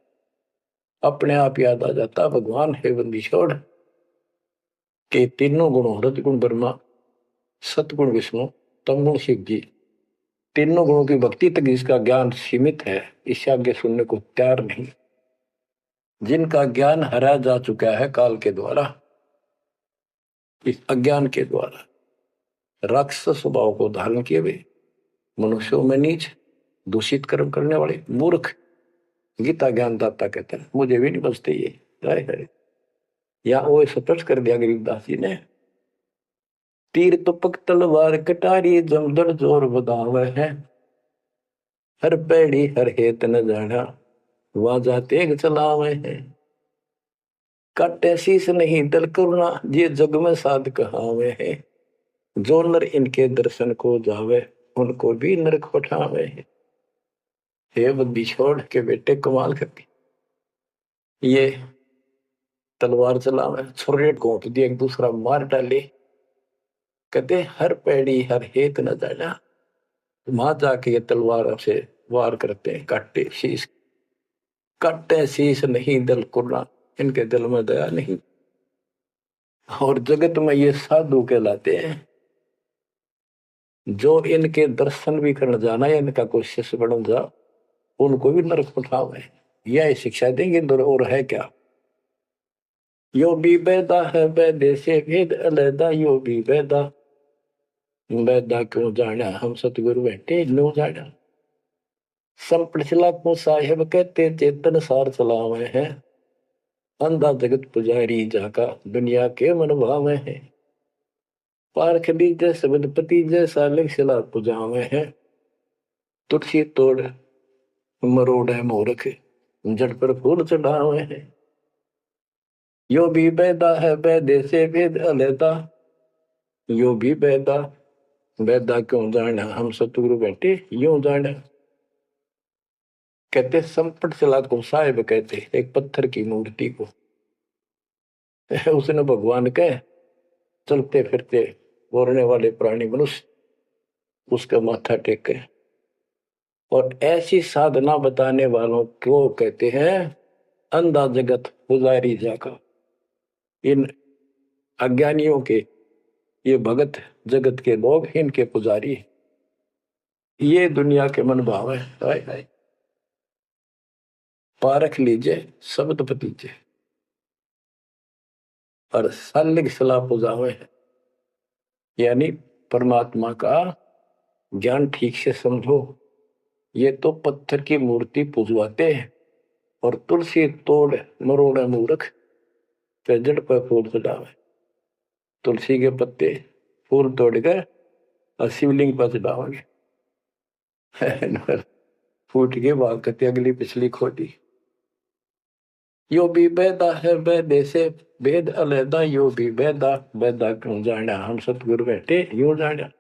अपने आप याद आ जाता। भगवान है बंदी छोड़ के तीनों गुणों, रजगुण ब्रह्मा, सतगुण विष्णु, तमगुण शिव जी, तीनों गुणों की भक्ति तक जिसका ज्ञान सीमित है, इससे आगे सुनने को तैयार नहीं। जिनका ज्ञान हरा जा चुका है काल के द्वारा, इस अज्ञान के द्वारा, राक्षस स्वभाव को धारण किए हुए, मनुष्यों में नीच, दूषित कर्म करने वाले मूर्ख, गीता ज्ञानदाता कहते हैं, मुझे भी नहीं बचते ये। या वो स्पष्ट कर दिया गरीबदास जी ने। तीर तुपक तलवार कटारी जमदड़ जोर बदावे है, हर पैड़ी हर हेत न जाना, वाजा तेग चलावे है। काटे शीस नहीं दल करुणा, ये जग में साध कहावे है। जो नर इनके दर्शन को जावे, उनको भी नरक पठावे है। हे बुद्धि छोड़ के बेटे कमाल करती। ये तलवार चलावे, छुरे घोंट दिए, एक दूसरा मार डाले। कहते हर पैड़ी हर हेत न जाना। वहां जाके ये तलवार से वार करते हैं, काटे शीश, काटे शीश नहीं दिल कुर्रा, इनके दिल में दया नहीं। और जगत में ये साधु कहलाते हैं, जो इनके दर्शन भी करने जाना या इनका कोई शिष्य बन जा, उनको भी नरक उठावे। यह शिक्षा देंगे और है क्या। यो भी बेदा है बेदे से भेद अलैदा, यो भी बेदा, बेदा क्यों जाना हम सतगुरु बैठे लो जाना। संपड़िला को साहेब कहते चेतन सार चलावे हैं, अंधा जगत पुजारी जाका दुनिया के मन भावे हैं। पारख दीजे सबदपति जैसा लिखला पुजावे हैं, तुलसी तोड़ मरोड़ है मोरख, जड़ पर फूल चढ़ावे हैं। यो भी बेदा है बेदे से भेद अलैदा, यो भी बेदा, बेदा क्यों जाना हम सतगुरु बैठे यूं जाना। कहते संपट चला को साहेब कहते एक पत्थर की मूर्ति को, उसने भगवान के चलते फिरते बोलने वाले प्राणी मनुष्य उसका माथा टेके। और ऐसी साधना बताने वालों को कहते हैं अंधा जगत पुजारी जाका। इन अज्ञानियों के, ये भगत जगत के लोग इनके पुजारी, ये दुनिया के मन भाव है। हाय हाय, पारख लीजिए शब्द पतीजे और सालिक सलाह पुजावे है। यानी परमात्मा का ज्ञान ठीक से समझो। ये तो पत्थर की मूर्ति पूजवाते हैं और तुलसी तोड़ मरोड़ मूर्ख, जड़ पर फूल चढ़ावे। तुलसी के पत्ते फूल तोड़कर और शिवलिंग पर चढ़ाओगे, फूट के बाद कहते अगली पिछली खोटी। यो भी बेदा है बेदे से भेद अलैदा, यो भी बेदा, बेदा क्यों जाना हम सतगुरु बैठे यूं जाना।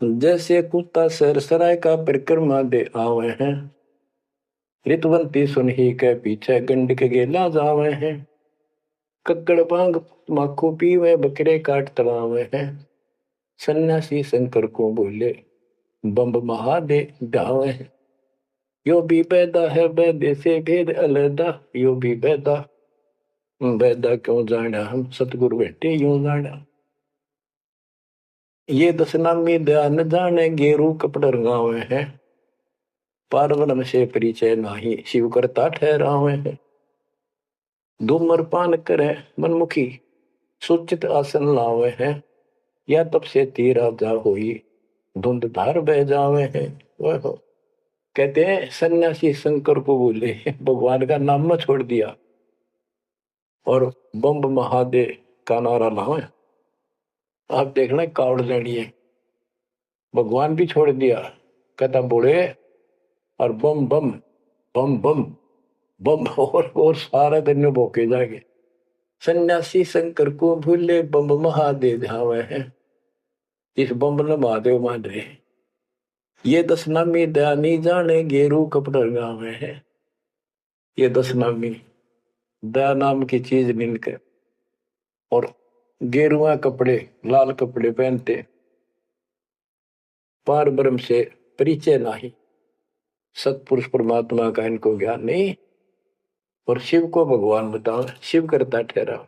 जैसे कुत्ता सरसराय का परिक्रमा दे आवे हैं, रितवंती सुन ही के पीछे गंड के गेला जावे हैं। कक्कड़ भांग माखू पीवे बकरे काट तलावे हैं, सन्यासी शंकर को बोले बम्ब महादे गावे हैं। यो भी बेदा है बेदे से भेद अलैदा, यो भी बेदा, बेदा क्यों जाना हम सतगुरु बैठे यूं जाना। ये दशनामी ध्यान जाने गेरू कपड़ रंगावे हैं, पार्वण से परिचय नाही शिव करता ठहरावे हैं। धूम्रपान करे मनमुखी सुचित आसन लावे हैं, या तब से तीरा जा होई धुंध धार बह जावे हैं। वह कहते हैं सन्यासी शंकर को बोले भगवान का नाम न छोड़ दिया और बम्ब महादेव का नारा लावे। आप देखना कावड़ लेनी है, भगवान भी छोड़ दिया, कहता बोले और बम बम बम बम बम और सारा दिन भोके जाएंगे। सन्यासी शंकर को भूले बम महादेव धावे हैं, इस बम ने महादेव मान रहे। ये दशनामी दयानी जाने गेरू कपड़ गावे हैं। ये दशनामी दया नाम की चीज मिलकर और गेरुआ कपड़े लाल कपड़े पहनते, पार ब्रह्म से परिचय नहीं, सतपुरुष परमात्मा का इनको ज्ञान नहीं, और शिव को भगवान बताओ शिव करता ठहरा।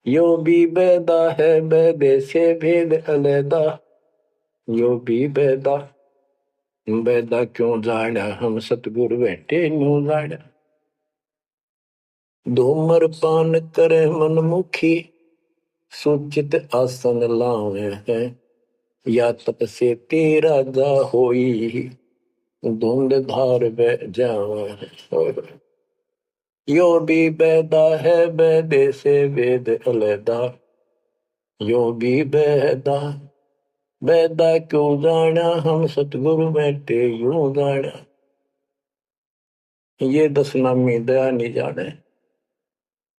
यो भी बेदा है बेदे से भेद अलैदा, यो भी बेदा, बेदा क्यों जाना हम सतगुरु बैठे न्यू जाना। धूम्रपान करे मनमुखी सुचित आसन लावे हैं, या तप से तेरा जा होई धुंध धार बह जावे। यो भी बेदा है बेदे से वेद अलैदा, यो भी बेदा, बेदा क्यों जाना हम सतगुरु बैठे यूं जाना। ये दशनामी दया नहीं जाने,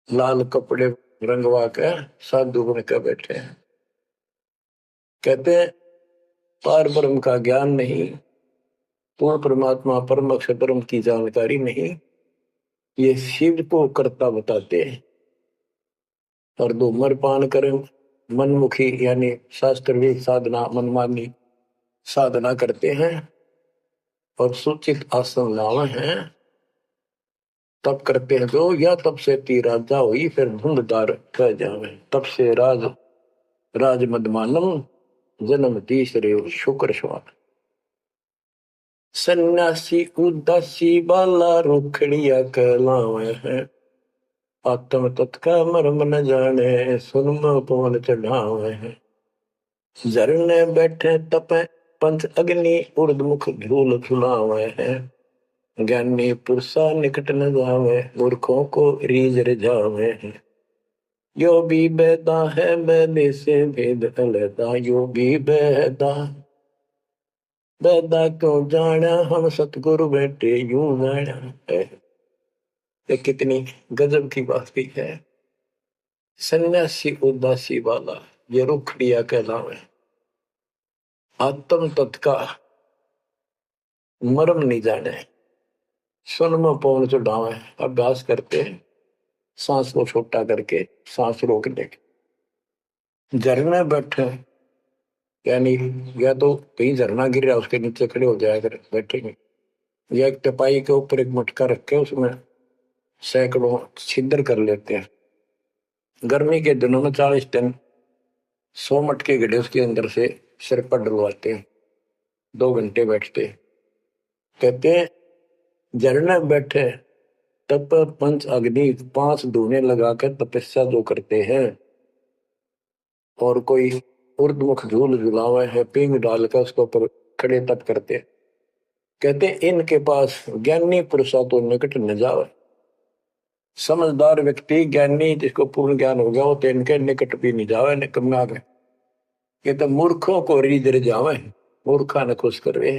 लाल कपड़े रंगवा के साधु बन के बैठे हैं। कहते हैं पार ब्रह्म का ज्ञान नहीं, पूर्ण परमात्मा परम अक्षर ब्रह्म की जानकारी नहीं, ये शिव को कर्ता बताते हैं। और धूम्रपान करें मनमुखी यानी शास्त्र साधना मनमानी साधना करते हैं और सूचित आसन लावे हैं तब करते हैं जो या तब से ती राजा हुई फिर धुंधदार कह जावे तब से राज मदमानम जन्म तीसरे शुक्र स्वान। सन्यासी उदासी बाला रुखड़िया कहलावे हैं आत्म तत्का मर्म न जाने सुनम पवन चढ़ावे हैं। झरने बैठे तपे पंच अग्नि उर्दमुख झूल झुलावे हैं ज्ञानी पुरुषा निकट न जावे मूर्खों को रीझ रिझावे हैं। यो भी बेदा है बेदे से भेद अलहदा यो भी बेदा बेदा क्यों जाना हम सतगुरु बैठे यूं जाना है। ये कितनी गजब की बात भी है। सन्यासी उदासी वाला ये रुखड़िया कहलावे आत्म तत्का मर्म नहीं जाने सुन में पौन चढ़ावे अभ्यास करते सांस को छोटा करके सांस रोकने के। झरने बैठे यानी या तो कहीं झरना गिर रहा उसके नीचे खड़े हो जाया कर बैठेंगे या एक टपाई के ऊपर एक मटका रख के उसमें सैकड़ों छिद्र कर लेते हैं। गर्मी के दिनों में 40 दिन 100 मटके गड्ढे उसके अंदर से सिर पर डलवाते हैं 2 घंटे बैठते कहते हैं झरने बैठे तप पंच अग्नि 5 धूने लगाकर तपस्या जो करते हैं और कोई उर्दमुख झूल झुलावा है पिंग डालकर उसके ऊपर खड़े तप करते कहते इनके पास ज्ञानी पुरुषा तो निकट न जावे। समझदार व्यक्ति ज्ञानी जिसको पूर्ण ज्ञान हो गया वो तो इनके निकट भी नहीं जावे निकम्मा गए। ये तो मूर्खों को रीझ रिझावे मूर्खा न खुश करवे।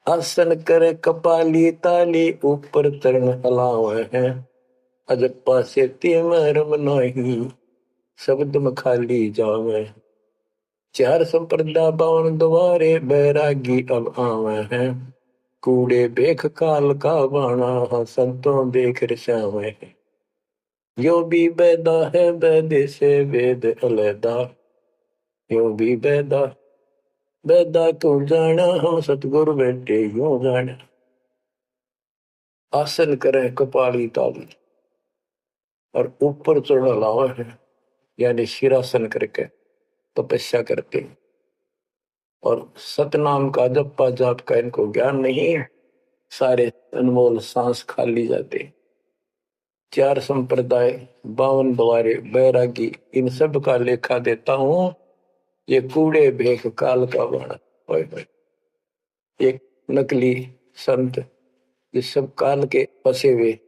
आसन करे कपाली ताली ऊपर चरण हलावे हैं अजप्पा से मरम नहीं शब्द में खाली जावे। 4 संप्रदा 52 द्वारे बैरागी अब आवे हैं कूड़े बेख काल का बाणा संतों देख रिसावे हैं। यो भी बेदा है बेदे से वेद अलहदा यो भी बेदा बेदा क्यों जाना हम सतगुरु बैठे यूं जाना। आसन करें कपाली ताली और ऊपर चढ़ा लावा है यानी शिरासन करके तपस्या करते और सतनाम का जप्पा जाप का इनको ज्ञान नहीं है सारे अनमोल सांस खाली जाते। 4 संप्रदाय 52 द्वारे बैरागी इन सब का लेखा देता हूं ये कूड़े भेख काल का बाणा। एक नकली संत ये सब काल के फंसे हुए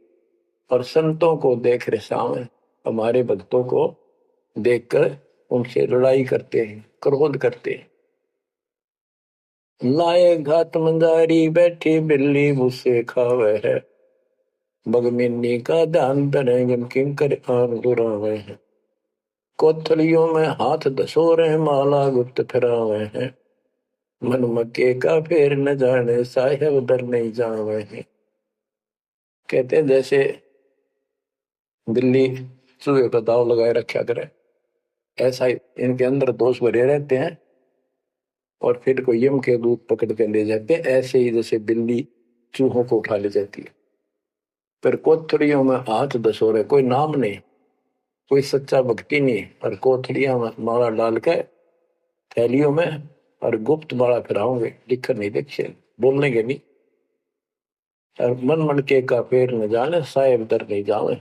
और संतों को देख रहे सामने हमारे भक्तों को देखकर उनसे लड़ाई करते हैं क्रोध करते हैं। लाए घात मंदारी बैठी बिल्ली मुझसे खावे है बगमिनी का ध्यान धरे किंकर आन दुरावे हैं। कोथलियों में हाथ दसोरे माला गुप्त फिरावे हैं मन मक्के का फेर न जाने साहेब दर नहीं जावे हैं। कहते हैं जैसे बिल्ली चूहे का दाव लगाए रखा करे ऐसा ही इनके अंदर दोष भरे रहते हैं और फिर को यम के दूत पकड़ कर ले जाते हैं। ऐसे ही जैसे बिल्ली चूहों को उठा ले जाती है फिर कोथड़ियों में हाथ दसोरे कोई नाम नहीं कोई सच्चा भक्ति नहीं और कोथड़ियां में माला डाल के थैलियों में और गुप्त माला फिराओगे लिखकर नहीं देखे बोलने के नहीं और मन मन के का पैर न जाने साहेब दर नहीं जावे।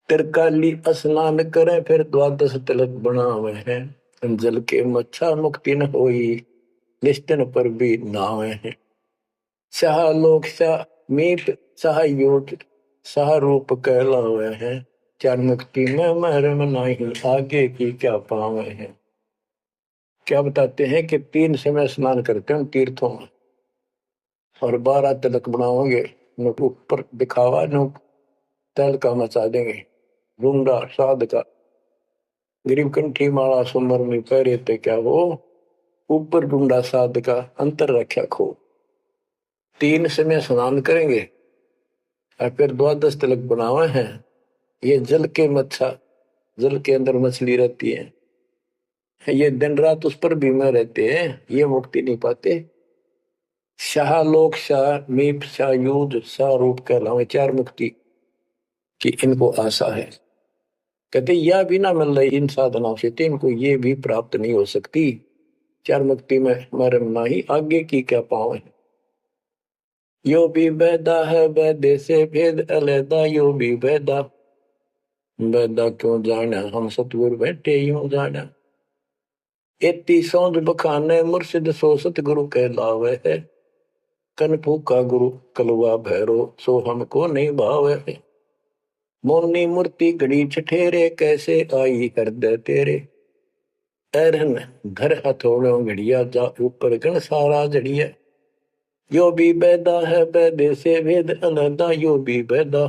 तिरकाली स्नान करे फिर 12 तिलक बनावे हैं जल के मच्छा मुक्ति न होई निश्चन पर भी नावे हैं। शाह लोक शाह मीत शाह योग शाह रूप कहलावे हैं चार मुक्ति में मरम नहीं आगे की क्या पावे हैं। क्या बताते हैं कि 3 समय स्नान करते हैं तीर्थों में और 12 तिलक बनाओगे ऊपर दिखावा तैल का मचा देंगे रूंडा साध का गरीब कंठी माला सुमर में पैरे ते क्या वो ऊपर ढूंढा साध का अंतर रख्या खो। 3 समय स्नान करेंगे और फिर द्वादश तिलक बनावे हैं। ये जल के मच्छा, जल के अंदर मछली रहती है, ये दिन रात उस पर बीमार रहते हैं, ये मुक्ति नहीं पाते। शाह लोक शाह मीप शाह युद्ध शाह रूप कहलावे 4 मुक्ति की इनको आशा है। कहते यह भी ना मिल रही इन साधनाओं से तो इनको ये भी प्राप्त नहीं हो सकती। 4 मुक्ति में मरम नाही, आगे की क्या पावे। यो भी बैदा है वैदे से भेद अलैदा, यो भी बैदा बैदा क्यों जाना, हम सतगुरु बैठे यूं जाना। एती सौंद बखाने मुर्शिद सो सतगुरु कहलावे है, कन फूका गुरु कलवा भैरो सो हमको नहीं भावे है। मोनी मूर्ति घड़ी छठेरे कैसे आई हृदय तेरे, ऐरन घर हथौड़ों घड़िया जा ऊपर गण सारा जड़िया। यो भी बैदा है बैदे से भेद अलैदा, यो भी बैदा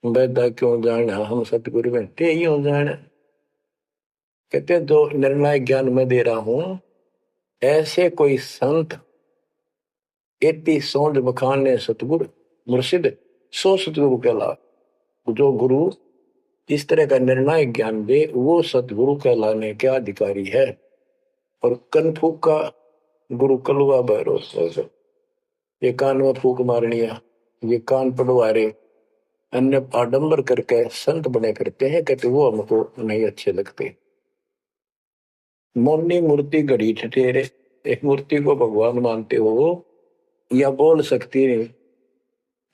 बैदा क्यों जाना, हम सतगुरु बैठे यूं जाना। कहते जो निर्णायक ज्ञान में दे रहा हूं, ऐसे कोई संत एती सौंद बखाने सतगुरु मुर्शिद सो सतगुरु कहला। जो गुरु इस तरह का निर्णायक ज्ञान दे वो सतगुरु कहलाने के अधिकारी है। और कनफूक का गुरु कलवा भैरव, ये कान में फूक मारनिया, ये कान पड़वारे, अन्य आडंबर करके संत बने करते हैं, कहते वो हमको नहीं अच्छे लगते। मोनी मूर्ति घड़ी ठठेरे, एक मूर्ति को भगवान मानते हो या बोल सकती नहीं,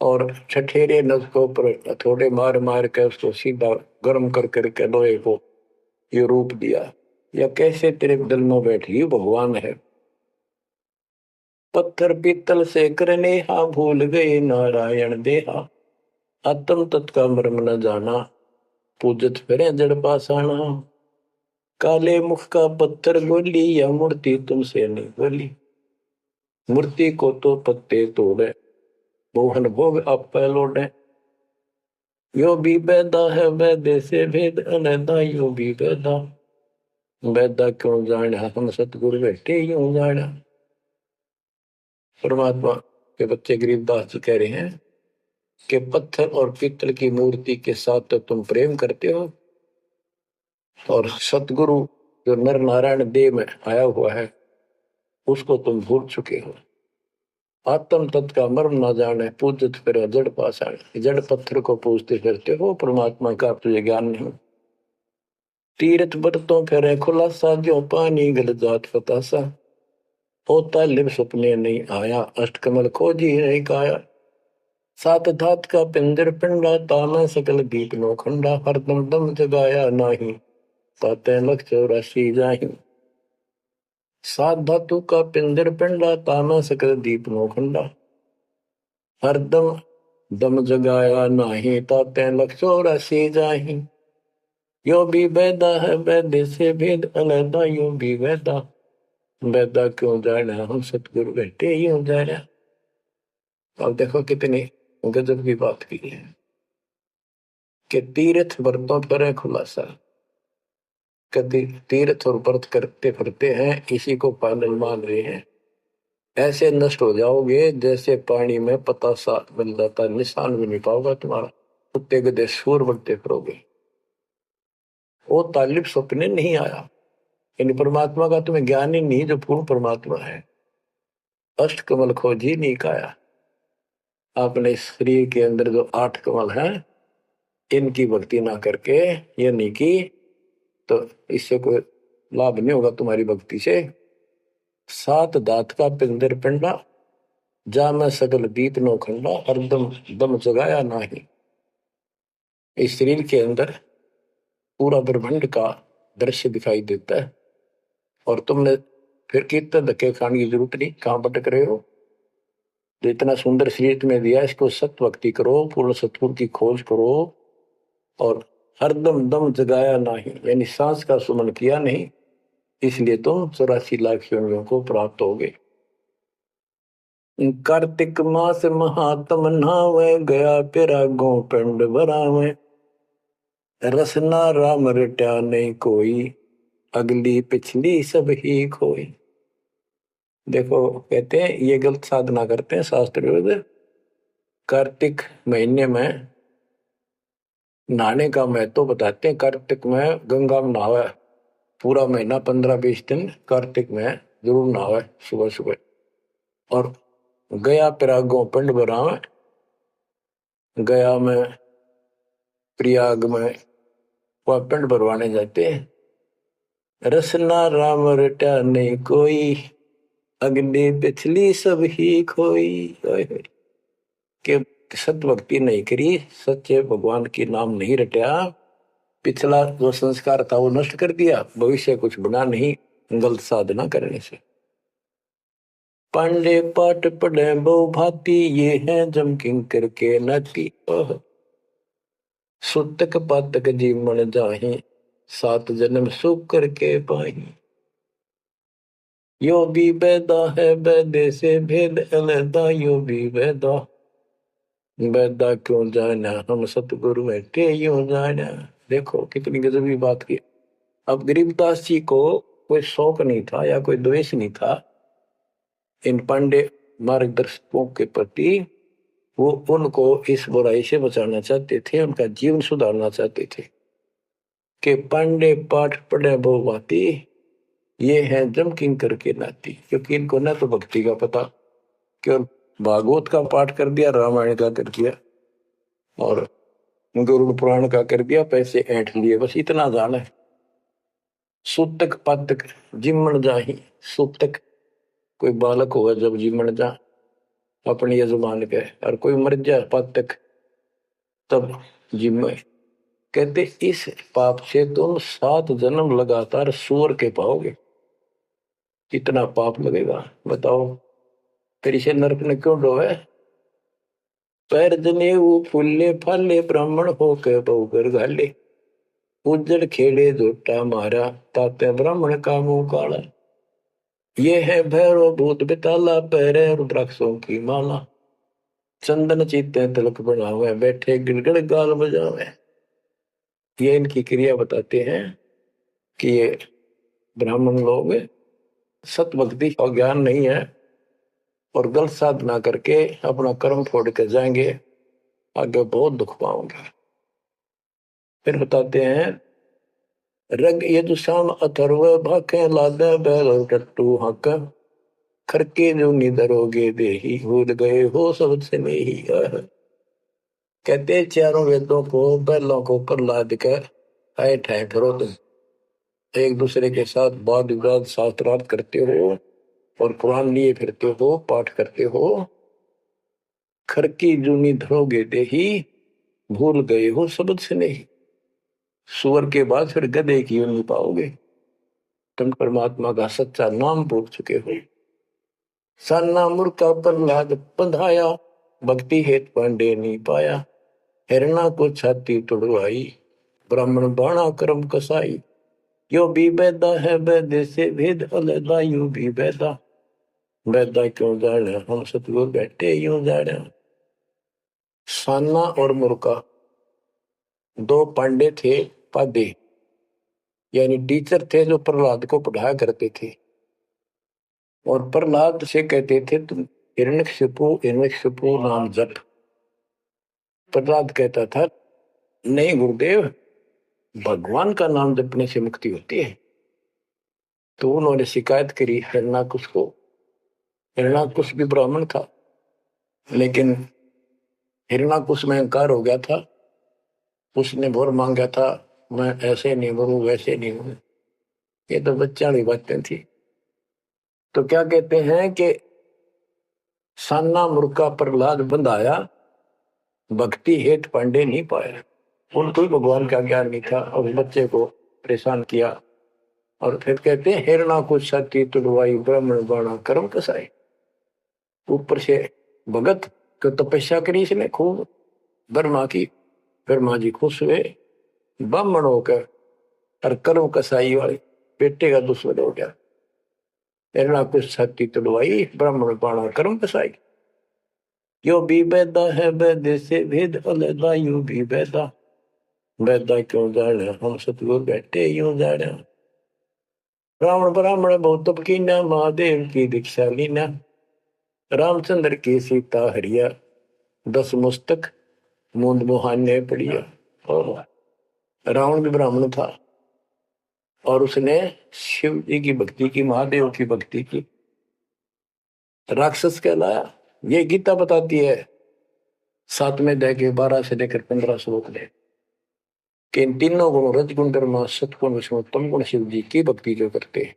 और ठठेरे न उसको ऊपर थोड़े मार मार के उसको सीधा गर्म कर करके लोहे को ये रूप दिया, या कैसे तेरे दिल में बैठी भगवान है। पत्थर पीतल से करने हा, भूल गए नारायण देहा, आत्म तत्का मर्म न जाना, पूजत फिरे जड़ पासाना। काले मुख का पत्थर गोली, या मूर्ति तुमसे नहीं बोली, मूर्ति को तो पत्ते तोड़े, मोहन भोग आप लौटे। यो भी बैदा है वैदे से भेद अलैदा, यो भी बैदा बैदा क्यों जाना, हम सतगुरु बैठे यूं जाना। परमात्मा के बच्चे गरीबदास जी कह रहे हैं कि पत्थर और पीतल की मूर्ति के साथ तो तुम प्रेम करते हो, और सतगुरु जो नर नारायण देव में आया हुआ है उसको तुम भूल चुके हो। आत्म तत्व का मर्म ना जाने, पूजत फिर जड़ पाषाण, जड़ पत्थर को पूजते फिरते हो, परमात्मा का तुझे ज्ञान नहीं। तीर्थ बरतों फिरे खुलासा, जो पानी गल जात फतासा, होता लिव सपने नहीं आया, अष्टकमल खोजी नहीं काया। सात धात का पिंजर पिंडा, ताना सकल दीप नो खंडा, हरदम दम जगाया नाही, ताते लख 84 जाही। सात धातु का पिंजर पिंडा, ताना सकल दीप नो खंडा, हरदम दम जगाया नाही, ताते लख 84 जाही। यो भी बैदा है वैदे से भेद अलैदा, यो भी बैदा बैदा क्यों जाना, हम सतगुरु बैठे यूं जाना। अब देखो कितनी गजब की बात की है कि तीर्थ व्रतों पर खुलासा, कभी तीर्थ और व्रत करते फिरते हैं, इसी को पालन मान रहे हैं। ऐसे नष्ट हो जाओगे जैसे पानी में पतासा मिल जाता, निशान भी नहीं पाओगे तुम्हारा, कुत्ते गधे सूर बनते फिरोगे। वो तालिब सपने नहीं आया, इन परमात्मा का तुम्हें ज्ञान ही नहीं जो पूर्ण परमात्मा है। अष्ट कमल खोजी नहीं काया, अपने शरीर के अंदर जो 8 कमल हैं इनकी भक्ति ना करके ये नहीं की तो इससे कोई लाभ नहीं होगा तुम्हारी भक्ति से। सात दात का पिंदर पिंडा, जा मैं सकल दीप नो खंडा, हरदम दम जगाया नाही। इस शरीर के अंदर पूरा ब्रह्मांड का दृश्य दिखाई देता है, और तुमने फिर कीर्तन धक्के खाने की जरूरत नहीं, कहां भटक रहे हो। जो इतना सुंदर शरीर तुम्हें दिया, इसको सत भक्ति करो, पूर्ण सतगुरु की खोज करो, और हरदम दम जगाया नहीं, यानी सांस का सुमन किया नहीं, इसलिए तुम 84 लाख योनियों को प्राप्त होगे। कार्तिक मास महात्म नहावे, गया पेरा गो पिंड भरावे, रसना राम रट्या नहीं कोई, अगली पिछली सब ही खोई। देखो कहते हैं ये गलत साधना करते हैं शास्त्र विरुद्ध। कार्तिक महीने में नहाने का महत्व बताते हैं। कार्तिक में गंगा में नहावे, पूरा महीना 15-20 दिन कार्तिक में जरूर नहावे सुबह सुबह। और गया प्रयागों पिंड भरावे, गया में प्रयाग में वह पिंड भरवाने जाते हैं। रसना राम रटा नहीं कोई, अग्नि पिछली सब ही खोई। के सत भक्ति नहीं करी, सच्चे भगवान की नाम नहीं रटा, पिछला जो संस्कार था वो नष्ट कर दिया, भविष्य कुछ बना नहीं गलत साधना करने से। पांडे पाठ पढ़े बहु भांति, ये है जम किंकर के नाती। सुतक पातक जीवन जाहि, 7 जन्म सुख करके पाही। यो भी बैदा है बैदे से भेद अलैदा, यो भी बैदा बैदा क्यों जाना, हम सतगुरु बैठे यूं जाना। देखो कितनी गजबी बात की। अब गरीबदास जी को कोई शौक नहीं था या कोई द्वेष नहीं था इन पांडे मार्गदर्शकों के प्रति। वो उनको इस बुराई से बचाना चाहते थे, उनका जीवन सुधारना चाहते थे। कि पांडे पाठ पढ़े बहु भांति, ये है जम किंकर के नाती। क्योंकि इनको न तो भक्ति का पता, केवल भागवत का पाठ कर दिया, रामायण का कर दिया और गरुड़ पुराण का कर दिया, पैसे ऐंठ लिए, बस इतना जाना है। सूतक पातक जिमण जाही, सूतक कोई बालक हुआ जब जिमण जा अपने यजमान के, और कोई मर जाए पातक तब जिम। कहते इस पाप से तुम 7 जन्म लगातार सूअर के पाओगे। कितना पाप लगेगा बताओ, फिर इसे नरक में क्यों डोवे। पैर जने वो फूले फाले, ब्राह्मण होके बहुगर घाले। उज्जड़ खेड़े झोटा मारा, ताते ब्राह्मण का मुंह काला। ये है भैरव भूत बिताला, पैरे रुद्राक्षों की माला। चंदन चीते तिलक बनावे, बैठे गिड़गड़ गाल बजावे। ये इनकी क्रिया बताते हैं कि ये ब्राह्मण लोग सत भक्ति का ज्ञान नहीं है और गलत साधना करके अपना कर्म फोड़ के जाएंगे, आगे बहुत दुख पाओगे। फिर बताते हैं रग यजुषाम अथर्व भाखे, लादे बैल टट्टू हक। खरके जो निधरोगे देही, भूल गए हो सब से नहीं। कहते चारों वेदों को बैलों को ऊपर लाद कर आए ठाए फिरो तुम, एक दूसरे के साथ वाद विवाद शास्त्रार्थ करते हो और कुरान लिए फिरते हो, पाठ करते हो। खरकी जूनी धरोगे देही, भूल गए हो शब्द से नहीं। सुअर के बाद फिर गधे की यूं नहीं पाओगे, तुम परमात्मा का सच्चा नाम भूल चुके हो। सन्ना मुर्का प्रहलाद बंधाया, भक्ति हेत पांडे नहीं पाया। हिरणा को छाती तुड़वाई, ब्राह्मण बाणा कर्म कसाई। यो भी बैदा है वैद्य से भेद अलैदा, यूं भी बैदा बैदा क्यों जाने, हम सतगुरु बैठे यूं जाने। सान्ना और मुर्का 2 पांडे थे, पादे यानी टीचर थे जो प्रहलाद को पढ़ाया करते थे। और प्रहलाद से कहते थे तुम हिरण्यकशिपु नाम जप। प्रहलाद कहता था नहीं गुरुदेव, भगवान का नाम जपने से मुक्ति होती है। तो उन्होंने शिकायत करी हिरण्याकुश को। हिरण्याकुश भी ब्राह्मण था, लेकिन हिरण्याकुश में अहंकार हो गया था। उसने भोर मांगा था, मैं ऐसे नहीं मरूं वैसे नहीं मरूं। ये तो बच्चा की बातें थी। तो क्या कहते हैं कि सान्ना मुर्का प्रहलाद बंधाया, भक्ति हेत पांडे नहीं पाया। उनको ही भगवान का ज्ञान नहीं था और बच्चे को परेशान किया। और फिर कहते हैं हिरणा को छाती तुड़वाई, ब्राह्मण बाणा कर्म कसाई। ऊपर से भगत को तपस्या करी इसने खूब ब्रह्मा की, ब्रह्मा जी खुश हुए, ब्राह्मण होकर और कर्म कसाई वाले बेटे का दुश्मन हो गया। हिरणा को छाती तुड़वाई, ब्राह्मण बाणा कर्म कसाई। यो भी बैदा है वैद्य से भेद अलैदा, यूं भी बैदा बैदा क्यों जाने, हम सतगुरु बैठे यूं जाने। रावण ब्राह्मण बहुत तप कीना, महादेव की दीक्षा लीना। रामचंद्र की सीता हरिया, 10 मुस्तक मूंद मुहाने पड़िया। और रावण भी ब्राह्मण था और उसने शिव जी की भक्ति की, महादेव की भक्ति की, राक्षस कहलाया। ये गीता बताती है 7वें अध्याय के 12 से लेकर 15 श्लोक में कि इन तीनों गुण, रजगुण कर्म सत्गुण विष्णु तम गुण, शिव जी की भक्ति जो करते हैं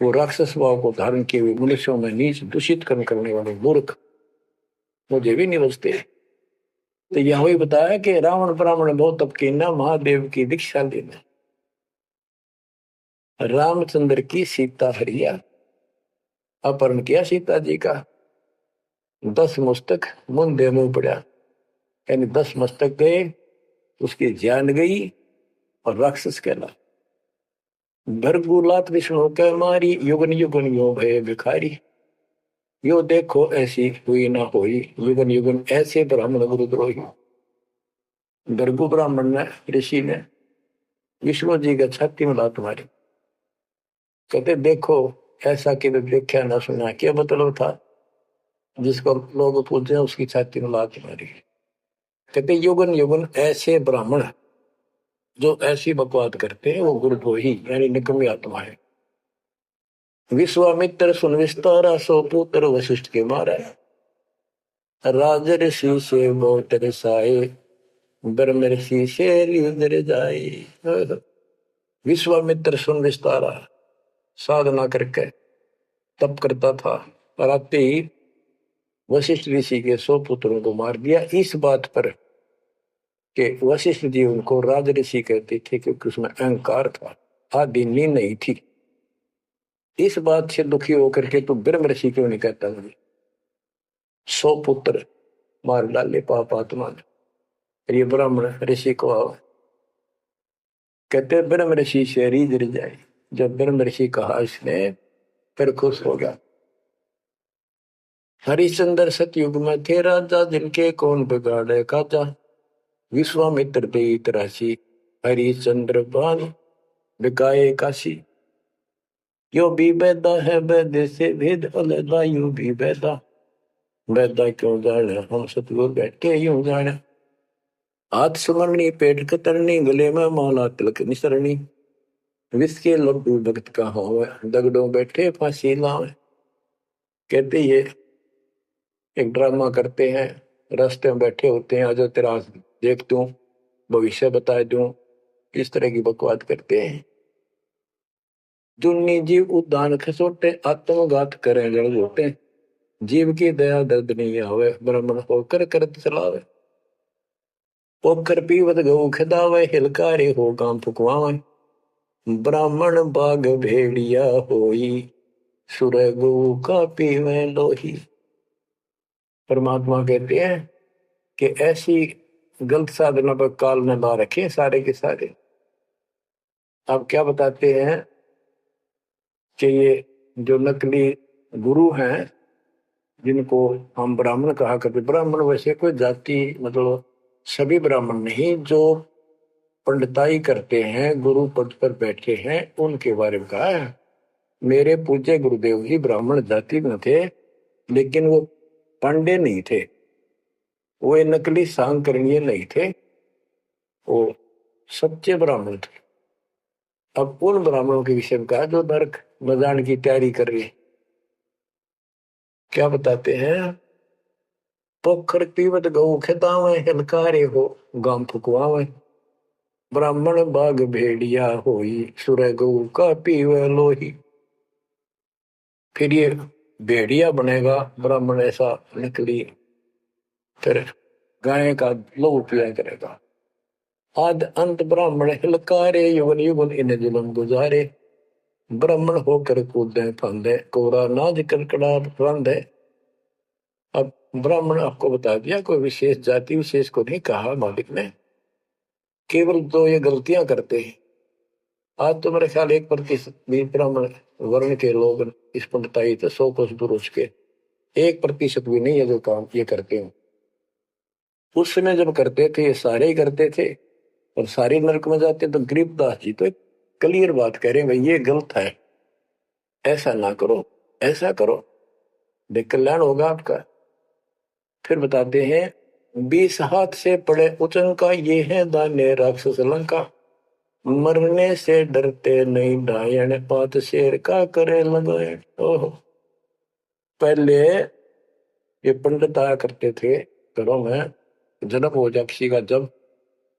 वो राक्षस भाव को धारण किए हुए मनुष्यों में नीच दूषित कर्म करने वाले मूर्ख मुझे भी नहीं बचते। तो यह ही बताया कि रावण ब्राह्मण बहुत तप कीना, महादेव की दीक्षा लेना। रामचंद्र की सीता हरिया, अपहरण किया सीता जी का। 10 मस्तक मुंदे मुंह पड़ा, यानी 10 मस्तक गए, उसकी जान गई और राक्षस कहला। भरगुलात विष्णु कह मारी, युगन युगन यो भय भिखारी। यो देखो ऐसी हुई ना होई, युगन युगन ऐसे ब्राह्मण गुरुद्रोही। भरगु ब्राह्मण ने, ऋषि ने विष्णु जी का छाती में लात मारी। कहते देखो ऐसा कि देखा ना सुना, क्या मतलब था? जिसको लोग पूछते हैं उसकी छाती में लात मारी। कहते युगन युगन ऐसे ब्राह्मण जो ऐसी बकवाद करते हैं वो गुरुद्रोही यानी निकम्मी आत्मा है। विश्वामित्र सुन विस्तारा, सो पुत्र वशिष्ठ के मारा। राज ऋषि से बहुत रसाए, ब्रह्म ऋषि से उधर जाए। विश्वामित्र सुन विस्तारा, साधना करके तप करता था, और आते ही वशिष्ठ ऋषि के 100 पुत्रों को मार दिया। इस बात पर कि वशिष्ठ जी उनको राज ऋषि कहते थे क्योंकि उसमें अहंकार था, आदि नींद नहीं थी। इस बात से दुखी होकर के तू ब्रह्म ऋषि क्यों नहीं कहता? मुझे 100 पुत्र मार डाले पाप आत्मा ने। ये ब्राह्मण ऋषि को कहते ब्रह्म ऋषि से रीझ जाए। जब ब्रह्म ऋषि कहा इसने, फिर खुश हो गया। हरिश्चंद्र सतयुग में थे राजा, जिनके कौन बिगाड़े काजा। विश्वामित्र देत राशि, हरिश्चंद्र बान बिकाए काशी। यो भी बैदा है वैद्य से भेद अलगा, यूं भी बैदा बैदा क्यों जाने, हम सतगुरु बैठे यूं जाने। हाथ सुमरनी पेट कतरनी, गले में माला तिलक निसरनी। विष के लड्डू भगत का हो, दगड़ों बैठे फांसी लावे। कहते ये एक ड्रामा करते हैं, रास्ते में बैठे होते हैं, आज तेरा देख दूं, भविष्य बता दूं, इस तरह की बकवाद करते हैं। जुन्नी जीव उद्दान खसोटे, आत्मघात करें जड़ घोटे। जीव की दया दर्द नहीं आवे, ब्राह्मण होकर करत चलावे। पोखर पीवत गऊ खिदावे, हिलकारे हो गांव फुकवावे। ब्राह्मण बाग भेड़िया होई, सुर गऊ का पीवे लोही। परमात्मा कहते हैं कि ऐसी गलत साधना पर काल ने ला रखे सारे के सारे। आप क्या बताते हैं कि ये जो नकली गुरु हैं जिनको हम ब्राह्मण कहा करते, ब्राह्मण वैसे कोई जाति मतलब सभी ब्राह्मण नहीं, जो पंडिताई करते हैं, गुरु पद पर बैठे हैं, उनके बारे में कहा है। मेरे पूज्य गुरुदेव जी ब्राह्मण जाति में थे, लेकिन वो पांडे नहीं थे, वो नकली सांकरणीय नहीं थे, वो सच्चे ब्राह्मण थे। अब उन ब्राह्मणों के विषय में कहा जो नरक में जाने की तैयारी कर रहे। क्या बताते हैं? पोखर पीवत गऊ खेतावे, हिलकारे हो गांव फुकवावे। ब्राह्मण बाग भेड़िया होई, सुर गऊ का पीवे लोही। फिर ये भेड़िया बनेगा ब्राह्मण, ऐसा नकली, फिर गाय का लोह पिया करेगा। आद अंत ब्राह्मण हिलकारे, युगन युगन इन जुलम गुजारे। ब्राह्मण होकर कूदे फंदे, कोरा नाज कड़कड़ा फंदे। अब ब्राह्मण आपको बता दिया, कोई विशेष जाति विशेष को नहीं कहा मालिक ने, केवल तो ये गलतियां करते हैं। आज तो मेरे ख्याल 1% भी ब्राह्मण वर्ण के लोग इस पंडिताई से 100 कोस दूर के 1% भी नहीं है जो काम ये करते हैं। उस समय जब करते थे ये सारे ही करते थे और सारे नरक में जाते। तो गरीबदास जी तो क्लियर बात कह रहे हैं भाई, ये गलत है, ऐसा ना करो, ऐसा करो, देख कल्याण होगा आपका। फिर बताते हैं 20 हाथ से पड़े उचंका, ये है दान्य राक्षस लंका। मरने से डरते नहीं डायन, पात शेर का करे लगायन। ओहो, पहले ये पंडित आया करते थे घरों में, जन्म हो जाए किसी का, जब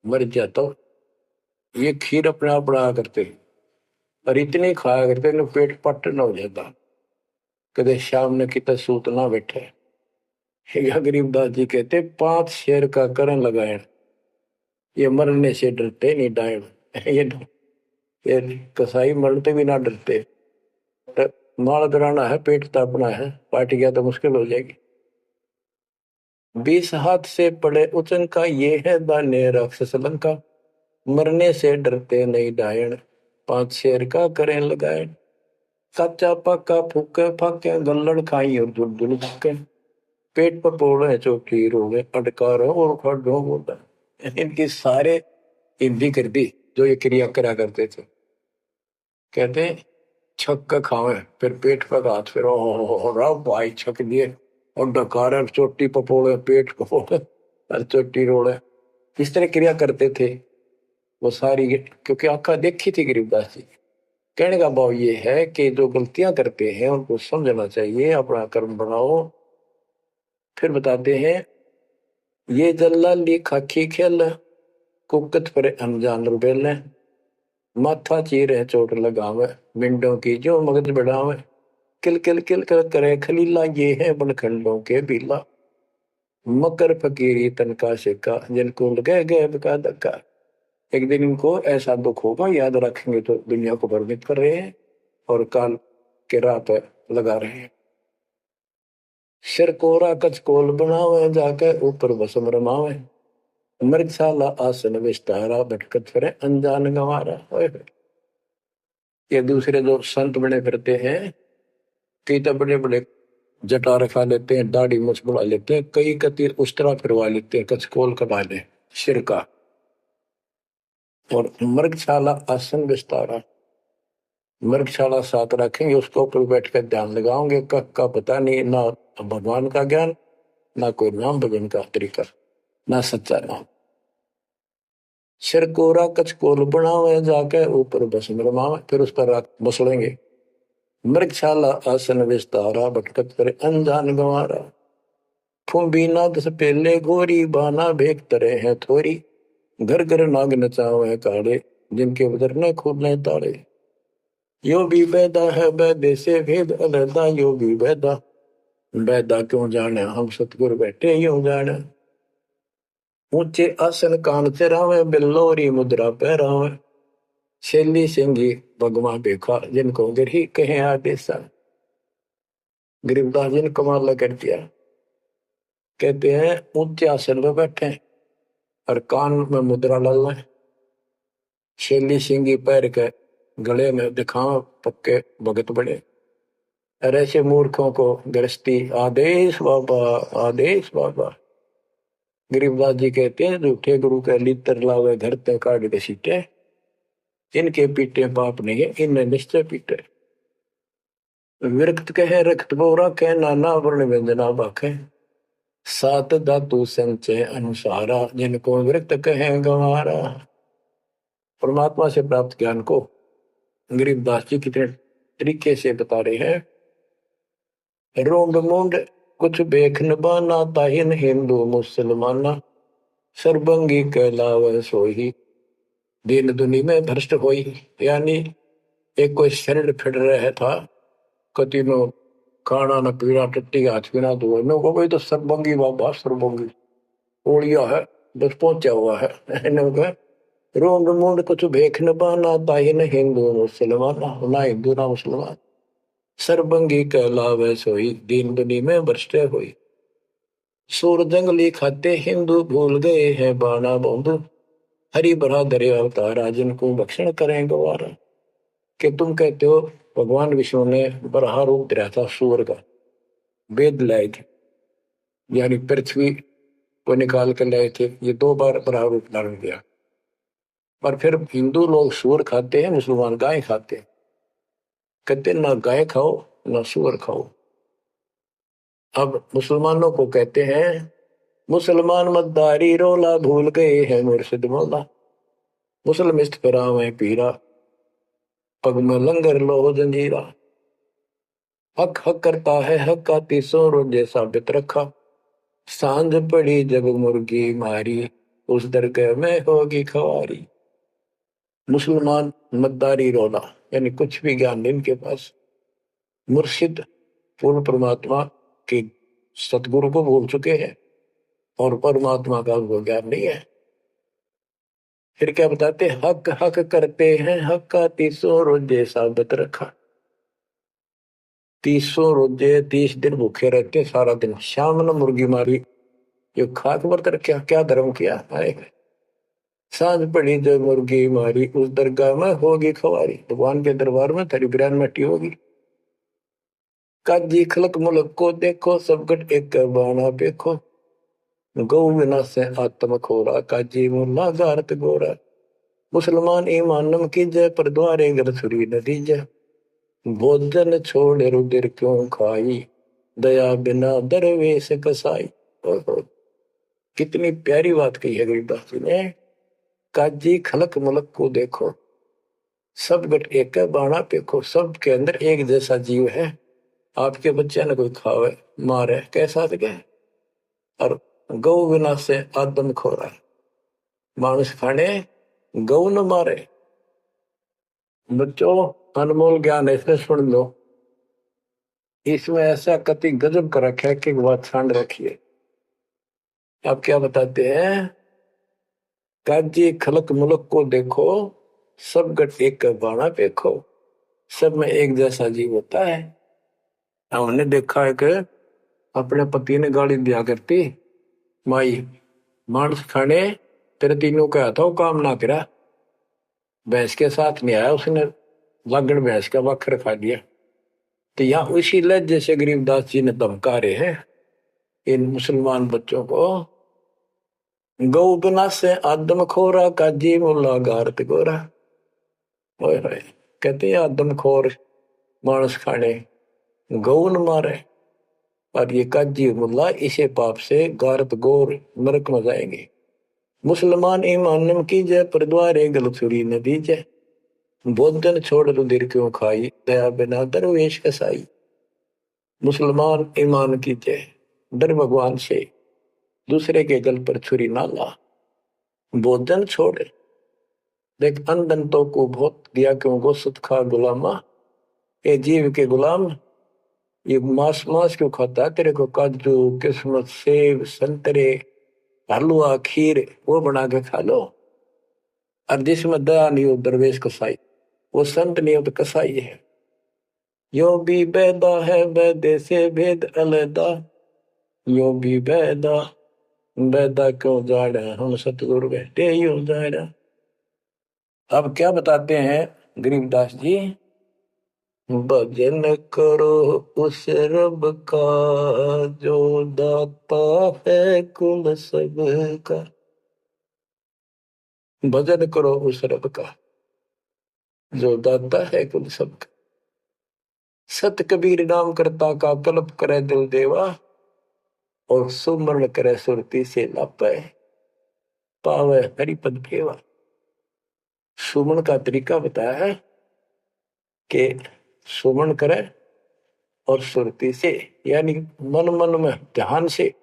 मर जाता तो ये खीर अपने आप बनाया करते, और इतनी खाया करते न पेट पट न हो जाता, कदे शाम ने कितना सूत ना बैठे। या गरीबदास जी कहते 5 शेर का करण लगाए, ये मरने से डरते नहीं डायन। ये कसाई मरते भी ना डरते। तो माल कराना है, पेट तापना है, पार्टी गया तो मुश्किल हो जाएगी। 20 हाथ से पड़े उचन का, ये है दान्य राक्षस लंका। मरने से डरते नहीं डायन, 5 शेर का करें लगाए। कच्चा पक्का फूके फाके, गल्लड़ खाई और दुल दुल भूके। पेट पर पोड़े चौकी रोगे, अटकार और खड़ो बोला। इनकी सारे हिंदी कर दी जो ये क्रिया करा करते थे। कहते छक खावे, फिर पेट पर हाथ, फिर राव भाई छक दिए, और डकार चोटी पपोड़े, पेट पपोड़े और चोटी रोड़े। इस तरह क्रिया करते थे वो सारी, क्योंकि आंखा देखी थी गरीबदास जी। कहने का भाव ये है कि जो गलतियां करते हैं उनको समझना चाहिए, अपना कर्म बनाओ। फिर बताते हैं ये जल्लाली खाकी खेल, कुकत पर अनजान रुबेल। माथा चीर है चोट लगावे, मिंडों की जो मगज बढ़ावे। किल किल किल कर करे खलीला, ये है बनखंडों के बीला। मकर फकीरी तनका सिक्का, जिनको लगे गए का धक्का। एक दिन इनको ऐसा दुख होगा, याद रखेंगे तो दुनिया को भ्रमित कर रहे हैं और काल के राह पर लगा रहे हैं। सिर कोरा कचकोल बनावे, जाके ऊपर बसम रमावे। मृगशाला आसन विस्तारा, भटकत फिरे अनजान गंवारा। ये दूसरे जो संत बने फिरते हैं, कई तो बड़े बड़े जटा रखा लेते हैं, दाढ़ी मुछ बढ़ा लेते हैं, कई कति उस्तरा फिरवा लेते हैं, कचकोल कटा ले सिर का। और मृगशाला आसन विस्तारा, मृगशाला साथ रखेंगे, उसके ऊपर बैठ कर ध्यान लगाओगे, कब का पता नहीं, ना भगवान का ज्ञान, ना कोई नाम भजन का तरीका, ना सच्चा नाम। सिर कोरा कचकोल बनावे, जाके ऊपर भस्म रमावे, फिर उस पर बसड़ेंगे। मृगशाला आसन विस्तारा, भटकत करे अनजान गंवारा। फुम्बी नाग सपेले गोरी, बाना भेक तरे हैं थोरी। घर घर नाग नचावे काड़े, जिनके उधर न खुले ताड़े। यो भी बैदा है बैदे से भेद अलहदा, यो भी बैदा, बैदा क्यों जाने, हम सतगुरु बैठे यूं जाने। ऊंचे आसन कान चरावे, बिल्लोरी मुद्रा पहरावे। शैली सिंगी भगवा बेखा, जिनको गिरही कहे आदेशा। गरीबदास जी ने कमाल कर दिया। कहते हैं ऊंचे आसन पर बैठे और कान में मुद्रा डालना, शैली सिंगी पैर के गले में दिखाओ पक्के भगत बड़े। और ऐसे मूर्खों को गृहस्थी आदेश बाबा, आदेश बाबा। गरीबदास जी कहते हैं झूठे गुरु के लितर लावे, घर ते काट के सीटे। इनके पीटे पाप नहीं है, इन्हें निश्चय पीटे। विरक्त कहे रक्त बोरा के, नाना वर्ण व्यंजना बाखे। सात धातु संचय अनुसारा, जिनको विरक्त कहे गंवारा। परमात्मा से प्राप्त ज्ञान को गरीबदास जी कितने तरीके से बता रहे हैं। रोंड मुंड कुछ बेख न बाना, ताहिन हिंदू मुसलमाना। सर्वंगी कहलावे सोही, दीन दुनी में भ्रष्ट होई। यानी एक कोई शरीर फिर रहा था, कति नो खाना न पीना, टट्टी हाथ पीना, तो नो को भाई तो सर्वंगी बाबा, सर्वंगी ओलिया है, बस पहुंचा हुआ है। रोंड मुंड कुछ भेख न बाना, ताहिन हिंदू मुसलमाना, ना हिंदू ना मुसलमान। सर्वंगी कहलावे सोई, दीन दुनी में भ्रष्ट होई। सूर जंगली खाते हिंदू, भूल गए हैं बाना बंधु। हरि भरा दरे अवतारा, जिनको भक्षण करें गवारा। कि तुम कहते हो भगवान विष्णु ने बराह रूप धरा था सूर का, वेद लाए थे, यानी पृथ्वी को निकाल कर लाए थे, ये 2 बार बराह रूप धारण किया। पर फिर हिंदू लोग सूअर खाते हैं, मुसलमान गाय खाते हैं। कहते ना गाय खाओ ना सूअर खाओ। अब मुसलमानों को कहते हैं मुसलमान मद्दारी रोला भूल गए हैं मुर्शिद मौला। मुसलम इस्तफराम है पीरा पग में लंगर लो जंजीरा। हक हक करता है हक का तीसों रोजे साबित रखा। सांझ पड़ी जब मुर्गी मारी उस दरगाह में होगी खवारी। मुसलमान मद्दारी रोला यानी कुछ भी ज्ञान नहीं इनके पास। मुर्शिद पूर्ण परमात्मा के सतगुरु को भूल चुके हैं और परमात्मा का उनको ज्ञान नहीं है। फिर क्या बताते, हक हक करते हैं हक का तीसों रोजे साबित रखा। 300 रोजे 30 दिन भूखे रहते सारा दिन। शाम ने मुर्गी मारी, ये खाक व्रत रखा, क्या धर्म किया। अरे सांझ पड़ी जो मुर्गी मारी उस दरगाह में होगी खवारी। भगवान के दरबार में तेरी बिरान मट्टी होगी। काजी खलक मुलक को देखो सब गट एक बाणा देखो। गौ बिना से आत्म खोरा काजी मुल्ला गारत गोरा। मुसलमान ईमानम की जय पर द्वारे गरसुरी नदी जय। भोजन छोड़ रुदिर क्यों खाई दया बिना दरवेश कसाई। कितनी प्यारी बात कही है गरीबदास जी ने। काजी खलक मुलक को देखो सब गट एक बाणा पेखो। सब के अंदर एक जैसा जीव है। आपके बच्चे ने कोई खावे मारे कैसा सके। और गौ बिना से आदम खोरा, मानुष खाने गौ न मारे। बच्चों अनमोल ज्ञान है, इसमें सुन लो। इसमें ऐसा कति गजब कर रखा है कि बात छांड रखिए। आप क्या बताते हैं, काजी खलक मुलक को देखो सब गट एक बाणा देखो। सब में एक जैसा जीव होता है। हमने देखा है कि अपने पति ने गाली दिया करती, माई मांस खाने तेरे तीनों का था वो काम ना करा। भैंस के साथ नहीं आया उसने, लागण भैंस का वक्र खा लिया। तो यहाँ उसी लहजे से गरीबदास जी ने धमका रहे हैं इन मुसलमान बच्चों को। गौ बिना से आदम खोरा काजी मुल्ला गारत गोरा। ओए होए, कहते हैं आदम खोर मांस खाने गौ न मारे। और ये काजी मुल्ला इसे पाप से गारत गोर नरक में जाएंगे। मुसलमान ईमान की जय पर द्वारे गलसुरी नदी जय। भोजन छोड़ रुधिर क्यों खाई दया बिना दरवेश कसाई। मुसलमान ईमान की जय, डर भगवान से, दूसरे के गल पर छुरी ना ला। भोजन छोड़े, देख अनदंतों को बहुत दिया क्यों गो सुत खा गुलामा। ये जीव के गुलाम ये मांस मांस क्यों खाता है। तेरे को काजू किस्मत सेब संतरे हलवा खीर वो बना के खा लो। और जिसमें दया नहीं हो दरवेश कसाई, वो संत नहीं हो तो कसाई है। यो भी बैदा है बैदे से भेद अलैदा। यो भी बैदा बैदा क्यों जाड़ा हम सतगुरु बैठे यो जाड़ा। अब क्या बताते हैं गरीबदास जी, भजन करो उस रब का जो दाता है कुल सबका। भजन करो उस रब का जो दाता है कुल सबका। सत कबीर नाम करता का कल्प करे दिल देवा। और सुमरण करे सुरती से लापे पावे हरिपद भेवा। सुमन का तरीका बताया है कि सुमन करे और सुरती से यानी मन मन में ध्यान से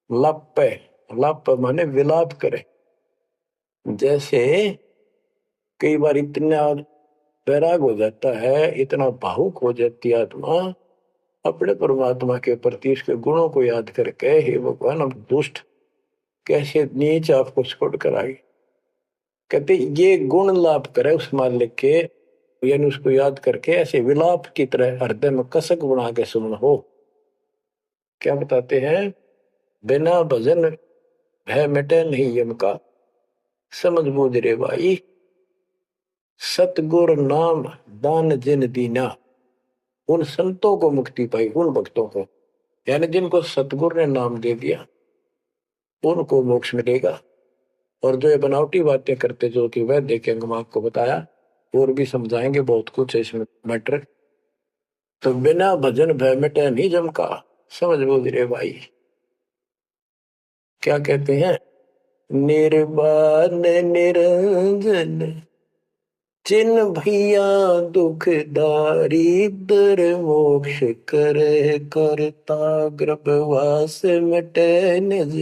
लापे। लाप माने विलाप करे। जैसे कई बार इतना बैराग हो जाता है, इतना भावुक हो जाती है आत्मा अपने परमात्मा के प्रति, उसके गुणों को याद करके, हे भगवान अब दुष्ट कैसे नीच आपको छोड़ कर आई। कहते ये गुण लाभ करे उस मालिक के, यानी उसको याद करके ऐसे विलाप की तरह हृदय में कसक बना के सुन हो। क्या बताते हैं, बिना भजन भय मिटे नहीं यम का। समझ बूझ रे भाई सतगुर नाम दान जिन दीना। उन संतों को मुक्ति पाई, उन भक्तों को, यानी जिनको सतगुरु ने नाम दे दिया उनको मोक्ष मिलेगा। और जो ये बनावटी बातें करते जो कि वह देखेंगे, हम आपको बताया और भी समझाएंगे बहुत कुछ है इसमें मैटर। तो बिना भजन भय मिटे नहीं जमका, समझ बोल रे भाई। क्या कहते हैं, निर्वाण निरंजन चिन्ह भैया दुखदारी दर मोक्ष करे करता गर्भवास मिटे निज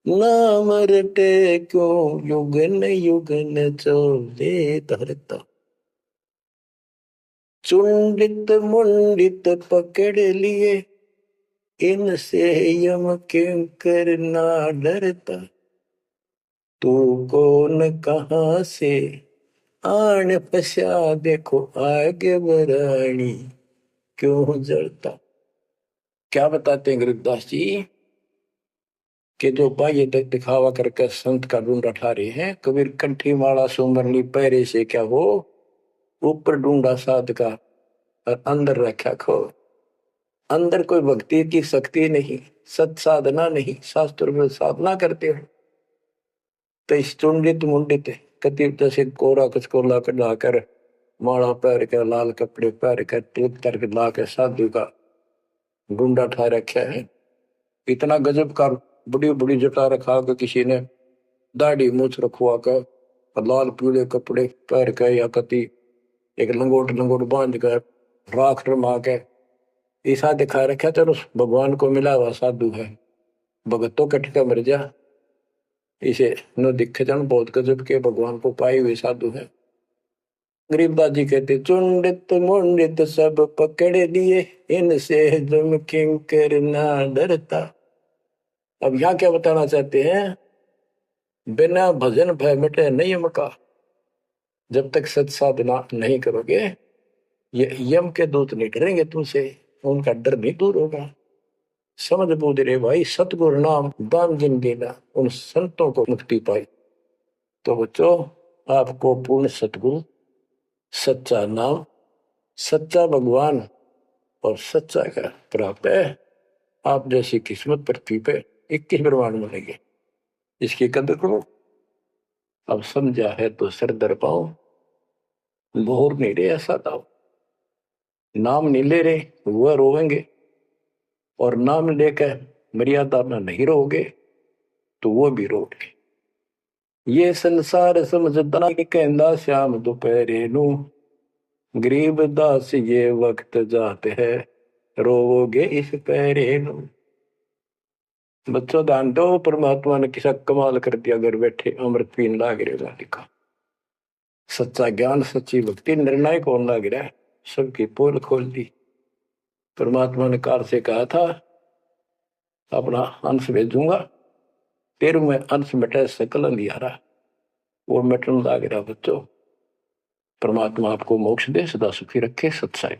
नाम रटे क्यों युगन युगन चले धरता। चुंडित मुंडित पकड़ लिए इनसे यम किंकर ना डरता। तू कौन कहाँ से आन पश्या देखो आगे बरानी क्यों जलता। क्या बताते हैं गरीबदास जी कि जो बाह्य दिखावा करके संत का ढूंढा ठा रहे हैं, कबीर कंठी माला सुमरनी पैरे से क्या हो, ऊपर ढूंढा साध का और अंदर रखा खो। अंदर कोई भक्ति की शक्ति नहीं, सत साधना नहीं, शास्त्र में साधना करते हो तो इस चुंडित मुंडित कति जैसे कोरा कचकोला लाकर माला पैर के लाल कपड़े पैर के तिलक करके ला के साधु का ढूंढा ठा रखा है। इतना गजब का बड़ी बड़ी जटा रखा के किसी ने दाढ़ी मूछ रखवा कर और लाल पीले कपड़े पैर के या कति एक लंगोट लंगोट बांध कर राख रमा के ऐसा दिखा रखा। चलो भगवान को मिला हुआ साधु है, भगत तो कट का मर जा, इसे न दिखे जन बहुत गजब के भगवान को पाए हुए साधु है। गरीबदास जी कहते चुंडित मुंडित सब पकड़ लिए इनसे जम किंकर ना डरता। अब यहाँ क्या बताना चाहते हैं, बिना भजन भय मिटे नहीं मका। जब तक सत साधना नहीं करोगे ये यम के दूत नहीं डरेंगे तुमसे, उनका डर नहीं दूर होगा। समझ बूझ रे भाई, सतगुरु नाम दान जिन देना, उन संतों को मुक्ति पाई। तो बच्चों आपको पूर्ण सतगुरु, सच्चा नाम, सच्चा भगवान और सच्चा का प्राप्त है। आप जैसी किस्मत पृथ्वी पे 21 ब्रह्मांड मिलेंगे, इसकी कदर करो। अब समझा है तो सर दर पाओ, बोर नहीं रहे ऐसा दाओ। नाम नहीं ले रहे वह रोवेंगे, और नाम लेकर मर्यादा में नहीं रहोगे तो वो भी रोगे। ये संसार समझदा कहंदा श्याम दोपहरे नू, गरीब दास ये वक्त जाते है रोवोगे इस पैरे नू। बच्चों ध्यान दो, परमात्मा ने किसा कमाल कर दिया, घर बैठे अमृत पीन लाग रहे लिखा। सच्चा ज्ञान सच्ची भक्ति निर्णायक होने लग रहा है, सबकी पोल खोल दी। परमात्मा ने काल से कहा था अपना अंश भेजूंगा, तेरु में अंश मिटे सकल अंधियारा, वो मिटन लग रहा। बच्चों परमात्मा आपको मोक्ष दे, सदा सुखी रखे। सत्साई।